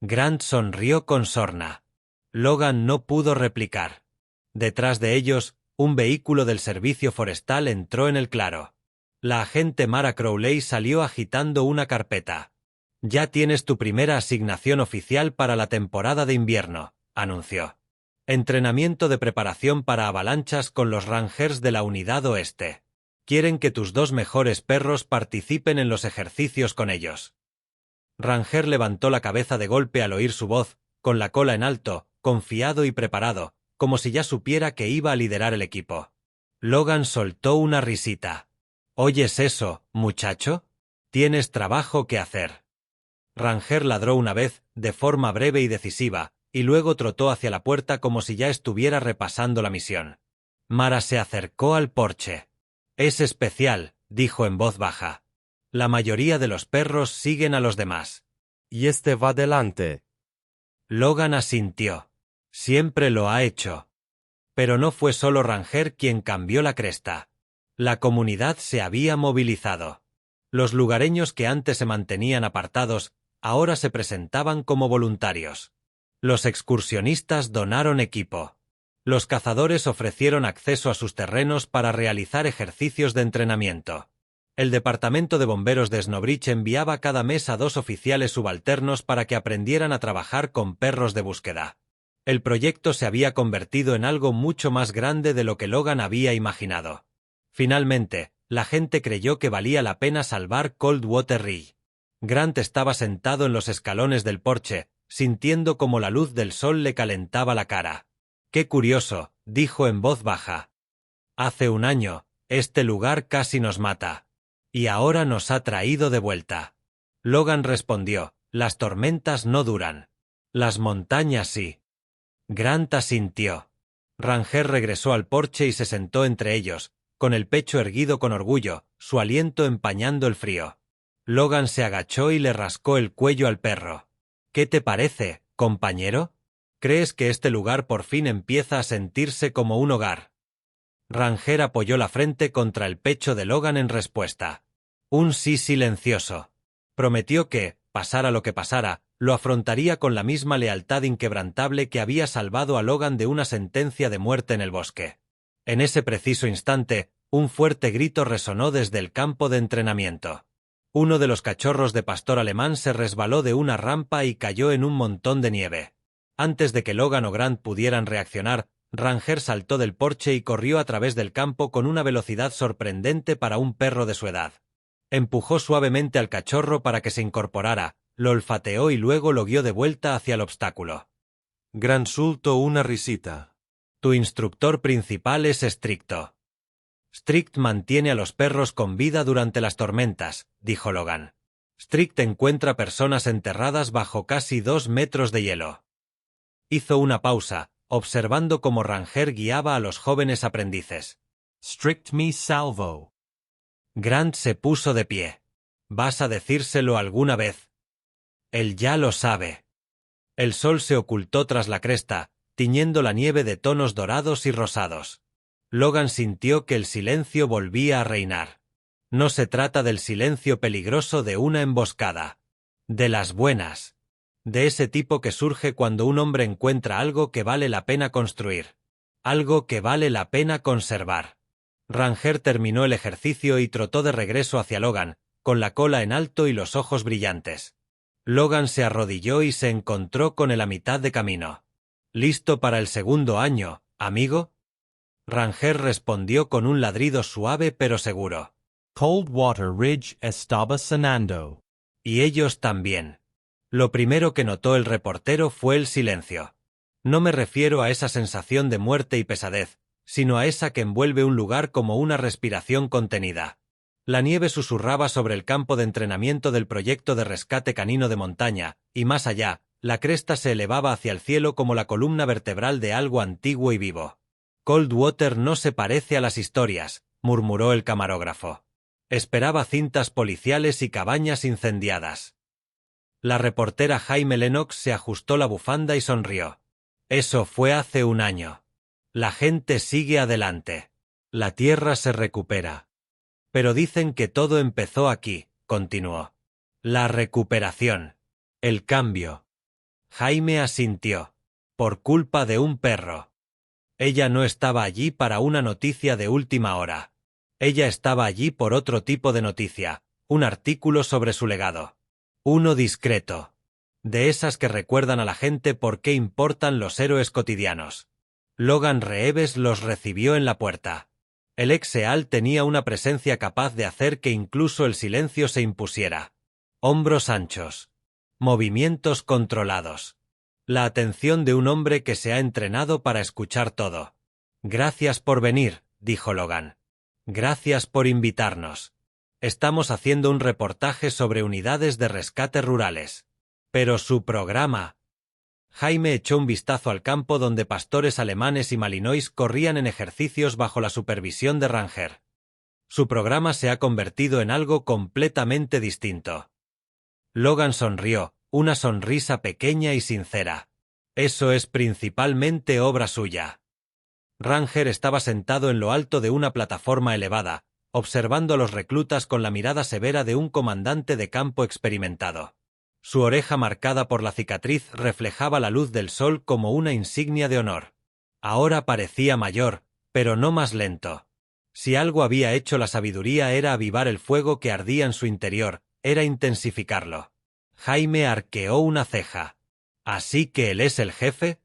Grant sonrió con sorna. Logan no pudo replicar. Detrás de ellos, un vehículo del servicio forestal entró en el claro. La agente Mara Crowley salió agitando una carpeta. «Ya tienes tu primera asignación oficial para la temporada de invierno», anunció. «Entrenamiento de preparación para avalanchas con los Rangers de la Unidad Oeste. Quieren que tus 2 mejores perros participen en los ejercicios con ellos». Ranger levantó la cabeza de golpe al oír su voz, con la cola en alto, confiado y preparado, como si ya supiera que iba a liderar el equipo. Logan soltó una risita. «¿Oyes eso, muchacho? Tienes trabajo que hacer». Ranger ladró una vez, de forma breve y decisiva, y luego trotó hacia la puerta como si ya estuviera repasando la misión. Mara se acercó al porche. «Es especial», dijo en voz baja. «La mayoría de los perros siguen a los demás». «Y este va delante». Logan asintió. «Siempre lo ha hecho». Pero no fue solo Ranger quien cambió la cresta. La comunidad se había movilizado. Los lugareños que antes se mantenían apartados, ahora se presentaban como voluntarios. Los excursionistas donaron equipo. Los cazadores ofrecieron acceso a sus terrenos para realizar ejercicios de entrenamiento. El departamento de bomberos de Snowbridge enviaba cada mes a 2 oficiales subalternos para que aprendieran a trabajar con perros de búsqueda. El proyecto se había convertido en algo mucho más grande de lo que Logan había imaginado. Finalmente, la gente creyó que valía la pena salvar Coldwater Ridge. Grant estaba sentado en los escalones del porche, sintiendo como la luz del sol le calentaba la cara. «Qué curioso», dijo en voz baja. «Hace un año, este lugar casi nos mata. Y ahora nos ha traído de vuelta». Logan respondió: «Las tormentas no duran. Las montañas sí». Grant asintió. Ranger regresó al porche y se sentó entre ellos, con el pecho erguido con orgullo, su aliento empañando el frío. Logan se agachó y le rascó el cuello al perro. «¿Qué te parece, compañero? ¿Crees que este lugar por fin empieza a sentirse como un hogar?» Ranger apoyó la frente contra el pecho de Logan en respuesta. Un sí silencioso. Prometió que, pasara lo que pasara, lo afrontaría con la misma lealtad inquebrantable que había salvado a Logan de una sentencia de muerte en el bosque. En ese preciso instante, un fuerte grito resonó desde el campo de entrenamiento. Uno de los cachorros de pastor alemán se resbaló de una rampa y cayó en un montón de nieve. Antes de que Logan o Grant pudieran reaccionar, Ranger saltó del porche y corrió a través del campo con una velocidad sorprendente para un perro de su edad. Empujó suavemente al cachorro para que se incorporara, lo olfateó y luego lo guió de vuelta hacia el obstáculo. Grant soltó una risita. Tu instructor principal es estricto. Strict mantiene a los perros con vida durante las tormentas, dijo Logan. Strict encuentra personas enterradas bajo casi 2 metros de hielo. Hizo una pausa, observando cómo Ranger guiaba a los jóvenes aprendices. Strict me salvo. Grant se puso de pie. ¿Vas a decírselo alguna vez? Él ya lo sabe. El sol se ocultó tras la cresta, tiñendo la nieve de tonos dorados y rosados. Logan sintió que el silencio volvía a reinar. No se trata del silencio peligroso de una emboscada. De las buenas. De ese tipo que surge cuando un hombre encuentra algo que vale la pena construir. Algo que vale la pena conservar. Ranger terminó el ejercicio y trotó de regreso hacia Logan, con la cola en alto y los ojos brillantes. Logan se arrodilló y se encontró con él a mitad de camino. ¿Listo para el segundo año, amigo? Ranger respondió con un ladrido suave pero seguro. Coldwater Ridge estaba sanando. Y ellos también. Lo primero que notó el reportero fue el silencio. No me refiero a esa sensación de muerte y pesadez, sino a esa que envuelve un lugar como una respiración contenida. La nieve susurraba sobre el campo de entrenamiento del proyecto de rescate canino de montaña, y más allá, la cresta se elevaba hacia el cielo como la columna vertebral de algo antiguo y vivo. Coldwater no se parece a las historias, murmuró el camarógrafo. Esperaba cintas policiales y cabañas incendiadas. La reportera Jaime Lennox se ajustó la bufanda y sonrió. Eso fue hace un año. La gente sigue adelante. La tierra se recupera. Pero dicen que todo empezó aquí, continuó. La recuperación. El cambio. Jaime asintió. Por culpa de un perro. Ella no estaba allí para una noticia de última hora. Ella estaba allí por otro tipo de noticia, un artículo sobre su legado. Uno discreto. De esas que recuerdan a la gente por qué importan los héroes cotidianos. Logan Reeves los recibió en la puerta. El ex-SEAL tenía una presencia capaz de hacer que incluso el silencio se impusiera. Hombros anchos. Movimientos controlados. La atención de un hombre que se ha entrenado para escuchar todo. Gracias por venir, dijo Logan. Gracias por invitarnos. Estamos haciendo un reportaje sobre unidades de rescate rurales. Pero su programa... Jaime echó un vistazo al campo donde pastores alemanes y malinois corrían en ejercicios bajo la supervisión de Ranger. Su programa se ha convertido en algo completamente distinto. Logan sonrió, una sonrisa pequeña y sincera. Eso es principalmente obra suya. Ranger estaba sentado en lo alto de una plataforma elevada, observando a los reclutas con la mirada severa de un comandante de campo experimentado. Su oreja marcada por la cicatriz reflejaba la luz del sol como una insignia de honor. Ahora parecía mayor, pero no más lento. Si algo había hecho la sabiduría era avivar el fuego que ardía en su interior, era intensificarlo. Jaime arqueó una ceja. ¿Así que él es el jefe?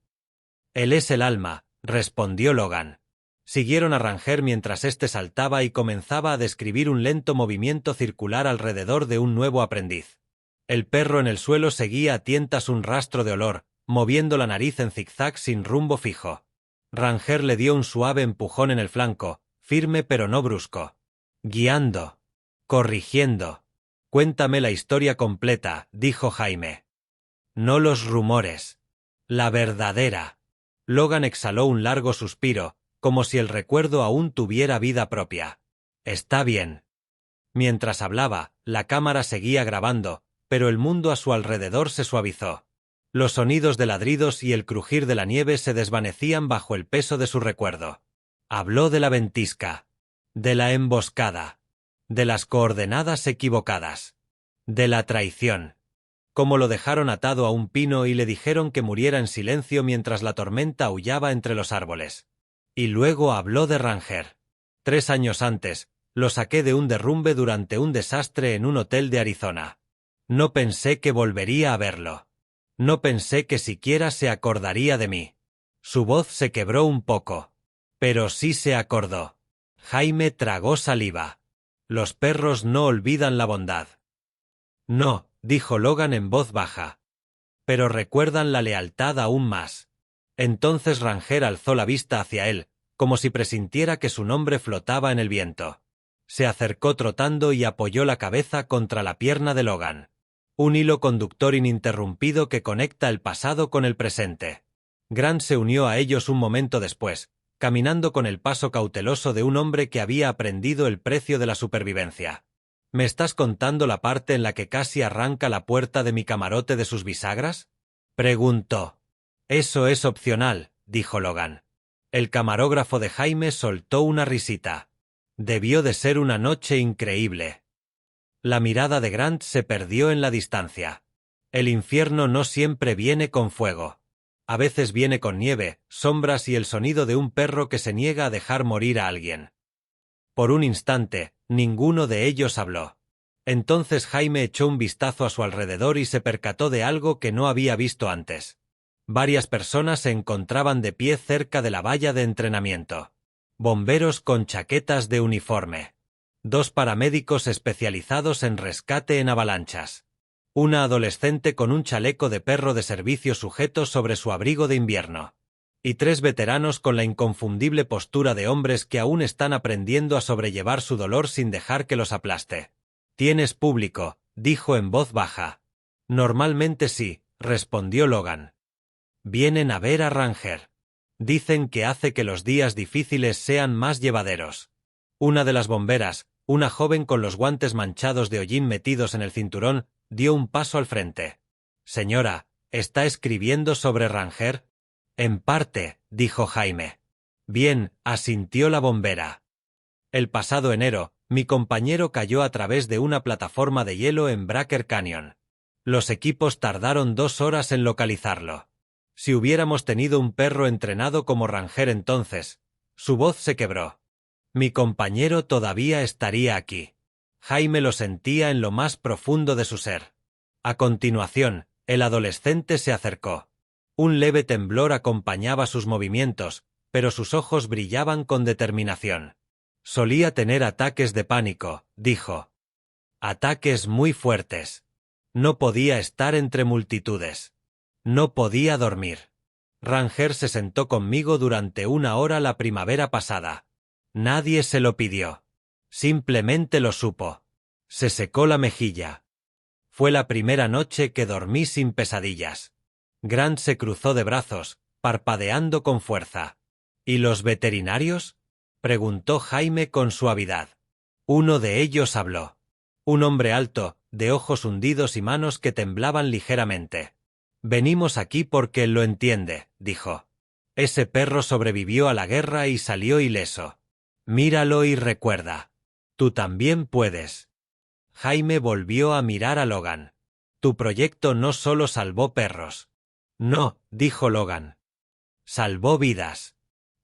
Él es el alma, respondió Logan. Siguieron a Ranger mientras éste saltaba y comenzaba a describir un lento movimiento circular alrededor de un nuevo aprendiz. El perro en el suelo seguía a tientas un rastro de olor, moviendo la nariz en zigzag sin rumbo fijo. Ranger le dio un suave empujón en el flanco, firme pero no brusco. Guiando. Corrigiendo. Cuéntame la historia completa, dijo Jaime. No los rumores. La verdadera. Logan exhaló un largo suspiro, como si el recuerdo aún tuviera vida propia. Está bien. Mientras hablaba, la cámara seguía grabando, pero el mundo a su alrededor se suavizó. Los sonidos de ladridos y el crujir de la nieve se desvanecían bajo el peso de su recuerdo. Habló de la ventisca. De la emboscada. De las coordenadas equivocadas. De la traición. Cómo lo dejaron atado a un pino y le dijeron que muriera en silencio mientras la tormenta aullaba entre los árboles. Y luego habló de Ranger. 3 años antes, lo saqué de un derrumbe durante un desastre en un hotel de Arizona. No pensé que volvería a verlo. No pensé que siquiera se acordaría de mí. Su voz se quebró un poco. Pero sí se acordó. Jaime tragó saliva. Los perros no olvidan la bondad. No, dijo Logan en voz baja. Pero recuerdan la lealtad aún más. Entonces Ranger alzó la vista hacia él, como si presintiera que su nombre flotaba en el viento. Se acercó trotando y apoyó la cabeza contra la pierna de Logan. Un hilo conductor ininterrumpido que conecta el pasado con el presente. Grant se unió a ellos un momento después, caminando con el paso cauteloso de un hombre que había aprendido el precio de la supervivencia. ¿Me estás contando la parte en la que casi arranca la puerta de mi camarote de sus bisagras? Preguntó. Eso es opcional, dijo Logan. El camarógrafo de Jaime soltó una risita. Debió de ser una noche increíble. La mirada de Grant se perdió en la distancia. El infierno no siempre viene con fuego. A veces viene con nieve, sombras y el sonido de un perro que se niega a dejar morir a alguien. Por un instante, ninguno de ellos habló. Entonces Jaime echó un vistazo a su alrededor y se percató de algo que no había visto antes. Varias personas se encontraban de pie cerca de la valla de entrenamiento. Bomberos con chaquetas de uniforme. 2 paramédicos especializados en rescate en avalanchas. Una adolescente con un chaleco de perro de servicio sujeto sobre su abrigo de invierno. Y 3 veteranos con la inconfundible postura de hombres que aún están aprendiendo a sobrellevar su dolor sin dejar que los aplaste. «Tienes público», dijo en voz baja. «Normalmente sí», respondió Logan. «Vienen a ver a Ranger. Dicen que hace que los días difíciles sean más llevaderos». Una de las bomberas, una joven con los guantes manchados de hollín metidos en el cinturón, dio un paso al frente. «Señora, ¿está escribiendo sobre Ranger?» «En parte», dijo Jaime. «Bien», asintió la bombera. El pasado enero, mi compañero cayó a través de una plataforma de hielo en Bracker Canyon. Los equipos tardaron 2 horas en localizarlo. Si hubiéramos tenido un perro entrenado como Ranger entonces, su voz se quebró. Mi compañero todavía estaría aquí. Jaime lo sentía en lo más profundo de su ser. A continuación, el adolescente se acercó. Un leve temblor acompañaba sus movimientos, pero sus ojos brillaban con determinación. Solía tener ataques de pánico, dijo. Ataques muy fuertes. No podía estar entre multitudes. No podía dormir. Ranger se sentó conmigo durante 1 hora la primavera pasada. Nadie se lo pidió. Simplemente lo supo. Se secó la mejilla. Fue la primera noche que dormí sin pesadillas. Grant se cruzó de brazos, parpadeando con fuerza. ¿Y los veterinarios?, preguntó Jaime con suavidad. Uno de ellos habló. Un hombre alto, de ojos hundidos y manos que temblaban ligeramente. Venimos aquí porque lo entiende, dijo. Ese perro sobrevivió a la guerra y salió ileso. Míralo y recuerda. Tú también puedes. Jaime volvió a mirar a Logan. Tu proyecto no solo salvó perros. No, dijo Logan. Salvó vidas.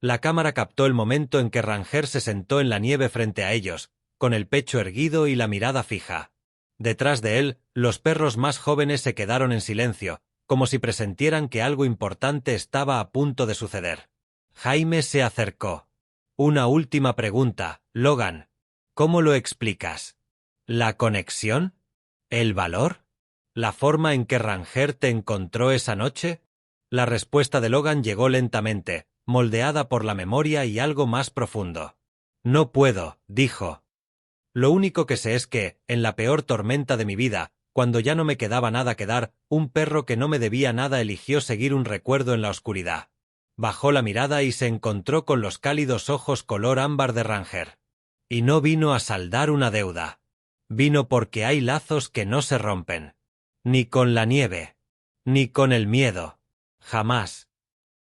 La cámara captó el momento en que Ranger se sentó en la nieve frente a ellos, con el pecho erguido y la mirada fija. Detrás de él, los perros más jóvenes se quedaron en silencio, como si presentieran que algo importante estaba a punto de suceder. Jaime se acercó. Una última pregunta, Logan. ¿Cómo lo explicas? ¿La conexión? ¿El valor? ¿La forma en que Ranger te encontró esa noche? La respuesta de Logan llegó lentamente, moldeada por la memoria y algo más profundo. No puedo, dijo. Lo único que sé es que, en la peor tormenta de mi vida, cuando ya no me quedaba nada que dar, un perro que no me debía nada eligió seguir un recuerdo en la oscuridad. Bajó la mirada y se encontró con los cálidos ojos color ámbar de Ranger. Y no vino a saldar una deuda. Vino porque hay lazos que no se rompen. Ni con la nieve. Ni con el miedo. Jamás.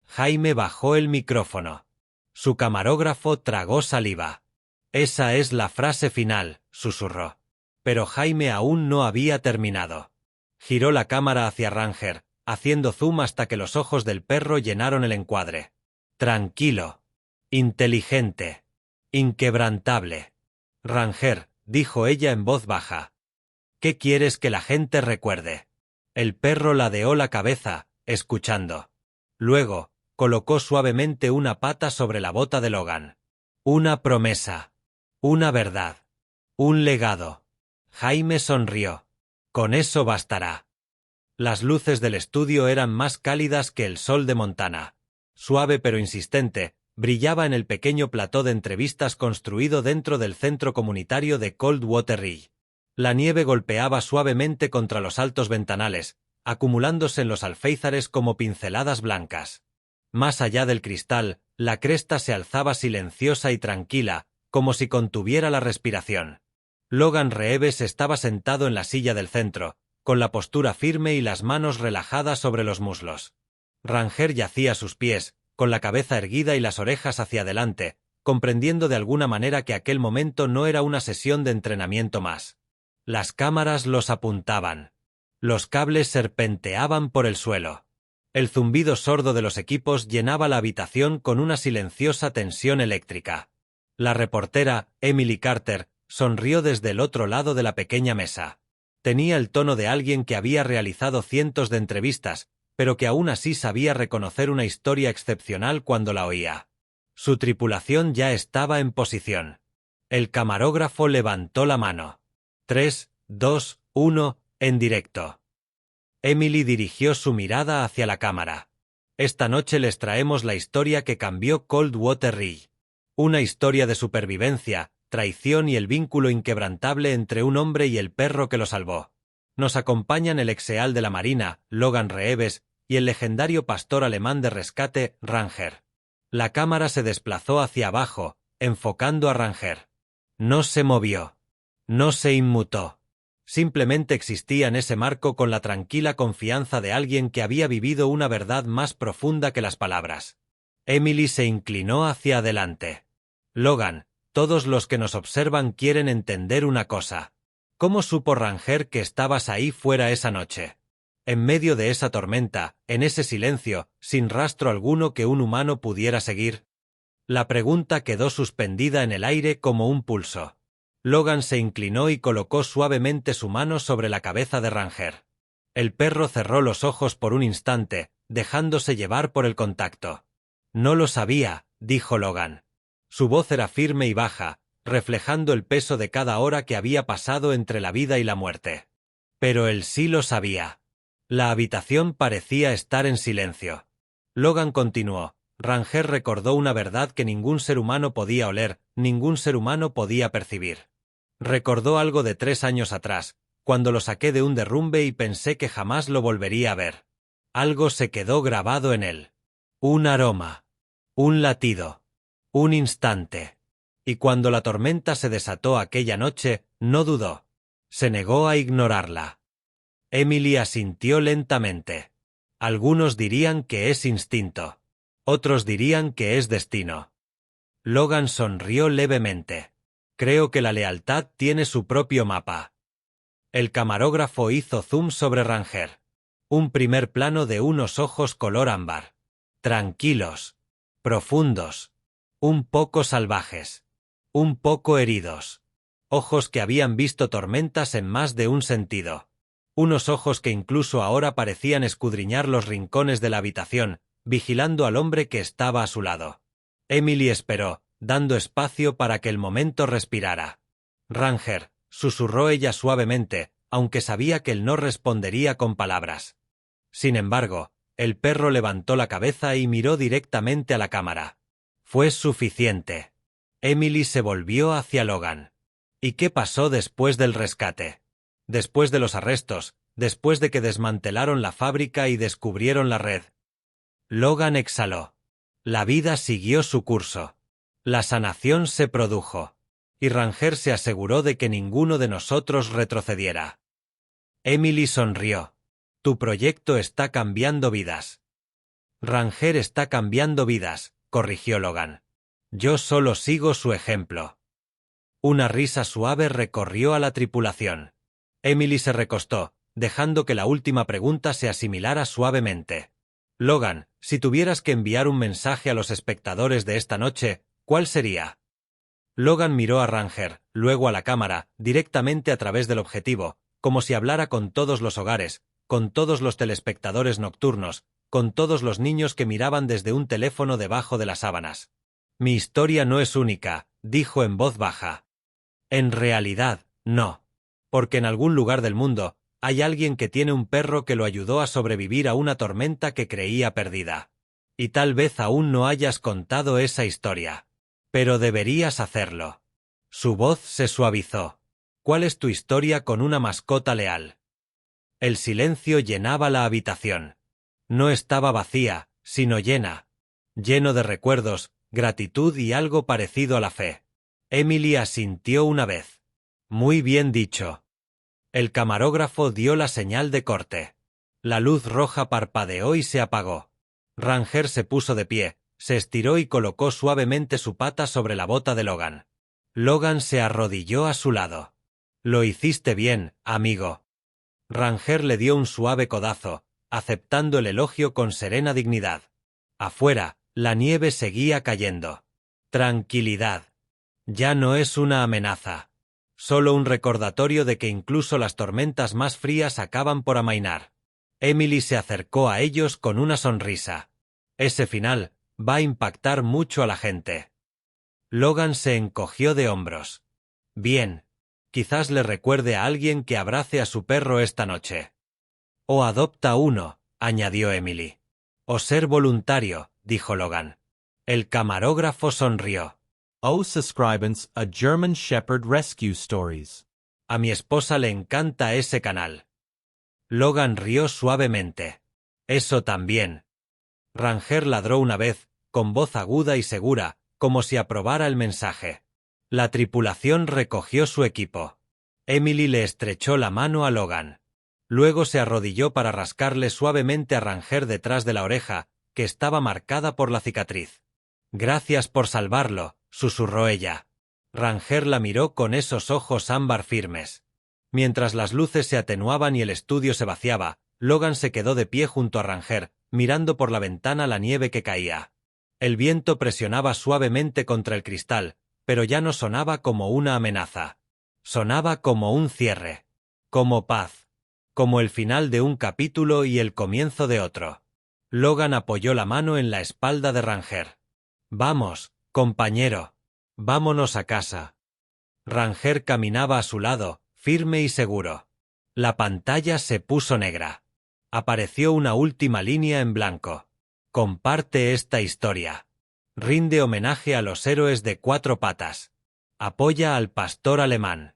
Jaime bajó el micrófono. Su camarógrafo tragó saliva. Esa es la frase final, susurró. Pero Jaime aún no había terminado. Giró la cámara hacia Ranger, haciendo zoom hasta que los ojos del perro llenaron el encuadre. Tranquilo. Inteligente. Inquebrantable. Ranger, dijo ella en voz baja. ¿Qué quieres que la gente recuerde? El perro ladeó la cabeza, escuchando. Luego, colocó suavemente una pata sobre la bota de Logan. Una promesa. Una verdad. Un legado. Jaime sonrió. Con eso bastará. Las luces del estudio eran más cálidas que el sol de Montana. Suave pero insistente, brillaba en el pequeño plató de entrevistas construido dentro del centro comunitario de Coldwater Ridge. La nieve golpeaba suavemente contra los altos ventanales, acumulándose en los alféizares como pinceladas blancas. Más allá del cristal, la cresta se alzaba silenciosa y tranquila, como si contuviera la respiración. Logan Reeves estaba sentado en la silla del centro, con la postura firme y las manos relajadas sobre los muslos. Ranger yacía a sus pies, con la cabeza erguida y las orejas hacia adelante, comprendiendo de alguna manera que aquel momento no era una sesión de entrenamiento más. Las cámaras los apuntaban. Los cables serpenteaban por el suelo. El zumbido sordo de los equipos llenaba la habitación con una silenciosa tensión eléctrica. La reportera, Emily Carter, sonrió desde el otro lado de la pequeña mesa. Tenía el tono de alguien que había realizado cientos de entrevistas, pero que aún así sabía reconocer una historia excepcional cuando la oía. Su tripulación ya estaba en posición. El camarógrafo levantó la mano. 3, 2, 1, en directo. Emily dirigió su mirada hacia la cámara. Esta noche les traemos la historia que cambió Coldwater Ridge. Una historia de supervivencia, traición y el vínculo inquebrantable entre un hombre y el perro que lo salvó. Nos acompañan el exeal de la Marina, Logan Reeves, y el legendario pastor alemán de rescate, Ranger. La cámara se desplazó hacia abajo, enfocando a Ranger. No se movió. No se inmutó. Simplemente existía en ese marco con la tranquila confianza de alguien que había vivido una verdad más profunda que las palabras. Emily se inclinó hacia adelante. Logan, todos los que nos observan quieren entender una cosa. ¿Cómo supo Ranger que estabas ahí fuera esa noche? En medio de esa tormenta, en ese silencio, sin rastro alguno que un humano pudiera seguir. La pregunta quedó suspendida en el aire como un pulso. Logan se inclinó y colocó suavemente su mano sobre la cabeza de Ranger. El perro cerró los ojos por un instante, dejándose llevar por el contacto. No lo sabía, dijo Logan. Su voz era firme y baja, reflejando el peso de cada hora que había pasado entre la vida y la muerte. Pero él sí lo sabía. La habitación parecía estar en silencio. Logan continuó. Ranger recordó una verdad que ningún ser humano podía oler, ningún ser humano podía percibir. Recordó algo de 3 años atrás, cuando lo saqué de un derrumbe y pensé que jamás lo volvería a ver. Algo se quedó grabado en él. Un aroma. Un latido. Un instante. Y cuando la tormenta se desató aquella noche, no dudó. Se negó a ignorarla. Emily asintió lentamente. Algunos dirían que es instinto. Otros dirían que es destino. Logan sonrió levemente. Creo que la lealtad tiene su propio mapa. El camarógrafo hizo zoom sobre Ranger. Un primer plano de unos ojos color ámbar. Tranquilos. Profundos. Un poco salvajes. Un poco heridos. Ojos que habían visto tormentas en más de un sentido. Unos ojos que incluso ahora parecían escudriñar los rincones de la habitación, vigilando al hombre que estaba a su lado. Emily esperó, dando espacio para que el momento respirara. Ranger, susurró ella suavemente, aunque sabía que él no respondería con palabras. Sin embargo, el perro levantó la cabeza y miró directamente a la cámara. Fue suficiente. Emily se volvió hacia Logan. ¿Y qué pasó después del rescate? Después de los arrestos, después de que desmantelaron la fábrica y descubrieron la red. Logan exhaló. La vida siguió su curso. La sanación se produjo. Y Ranger se aseguró de que ninguno de nosotros retrocediera. Emily sonrió. Tu proyecto está cambiando vidas. Ranger está cambiando vidas, corrigió Logan. Yo solo sigo su ejemplo. Una risa suave recorrió a la tripulación. Emily se recostó, dejando que la última pregunta se asimilara suavemente. Logan, si tuvieras que enviar un mensaje a los espectadores de esta noche, ¿cuál sería? Logan miró a Ranger, luego a la cámara, directamente a través del objetivo, como si hablara con todos los hogares, con todos los telespectadores nocturnos, con todos los niños que miraban desde un teléfono debajo de las sábanas. Mi historia no es única, dijo en voz baja. En realidad, no. Porque en algún lugar del mundo, hay alguien que tiene un perro que lo ayudó a sobrevivir a una tormenta que creía perdida. Y tal vez aún no hayas contado esa historia. Pero deberías hacerlo. Su voz se suavizó. ¿Cuál es tu historia con una mascota leal? El silencio llenaba la habitación. No estaba vacía, sino llena. Lleno de recuerdos, gratitud y algo parecido a la fe. Emily asintió una vez. Muy bien dicho. El camarógrafo dio la señal de corte. La luz roja parpadeó y se apagó. Ranger se puso de pie, se estiró y colocó suavemente su pata sobre la bota de Logan. Logan se arrodilló a su lado. Lo hiciste bien, amigo. Ranger le dio un suave codazo, aceptando el elogio con serena dignidad. Afuera, la nieve seguía cayendo. Tranquilidad. Ya no es una amenaza. Solo un recordatorio de que incluso las tormentas más frías acaban por amainar. Emily se acercó a ellos con una sonrisa. Ese final va a impactar mucho a la gente. Logan se encogió de hombros. Bien. Quizás le recuerde a alguien que abrace a su perro esta noche. O adopta uno, añadió Emily. O ser voluntario, dijo Logan. El camarógrafo sonrió. O subscribens a German Shepherd Rescue Stories. A mi esposa le encanta ese canal. Logan rió suavemente. Eso también. Ranger ladró una vez, con voz aguda y segura, como si aprobara el mensaje. La tripulación recogió su equipo. Emily le estrechó la mano a Logan. Luego se arrodilló para rascarle suavemente a Ranger detrás de la oreja, que estaba marcada por la cicatriz. Gracias por salvarlo, susurró ella. Ranger la miró con esos ojos ámbar firmes. Mientras las luces se atenuaban y el estudio se vaciaba, Logan se quedó de pie junto a Ranger, mirando por la ventana la nieve que caía. El viento presionaba suavemente contra el cristal, pero ya no sonaba como una amenaza. Sonaba como un cierre. Como paz. Como el final de un capítulo y el comienzo de otro. Logan apoyó la mano en la espalda de Ranger. Vamos, compañero. Vámonos a casa. Ranger caminaba a su lado, firme y seguro. La pantalla se puso negra. Apareció una última línea en blanco. Comparte esta historia. Rinde homenaje a los héroes de 4 patas. Apoya al pastor alemán.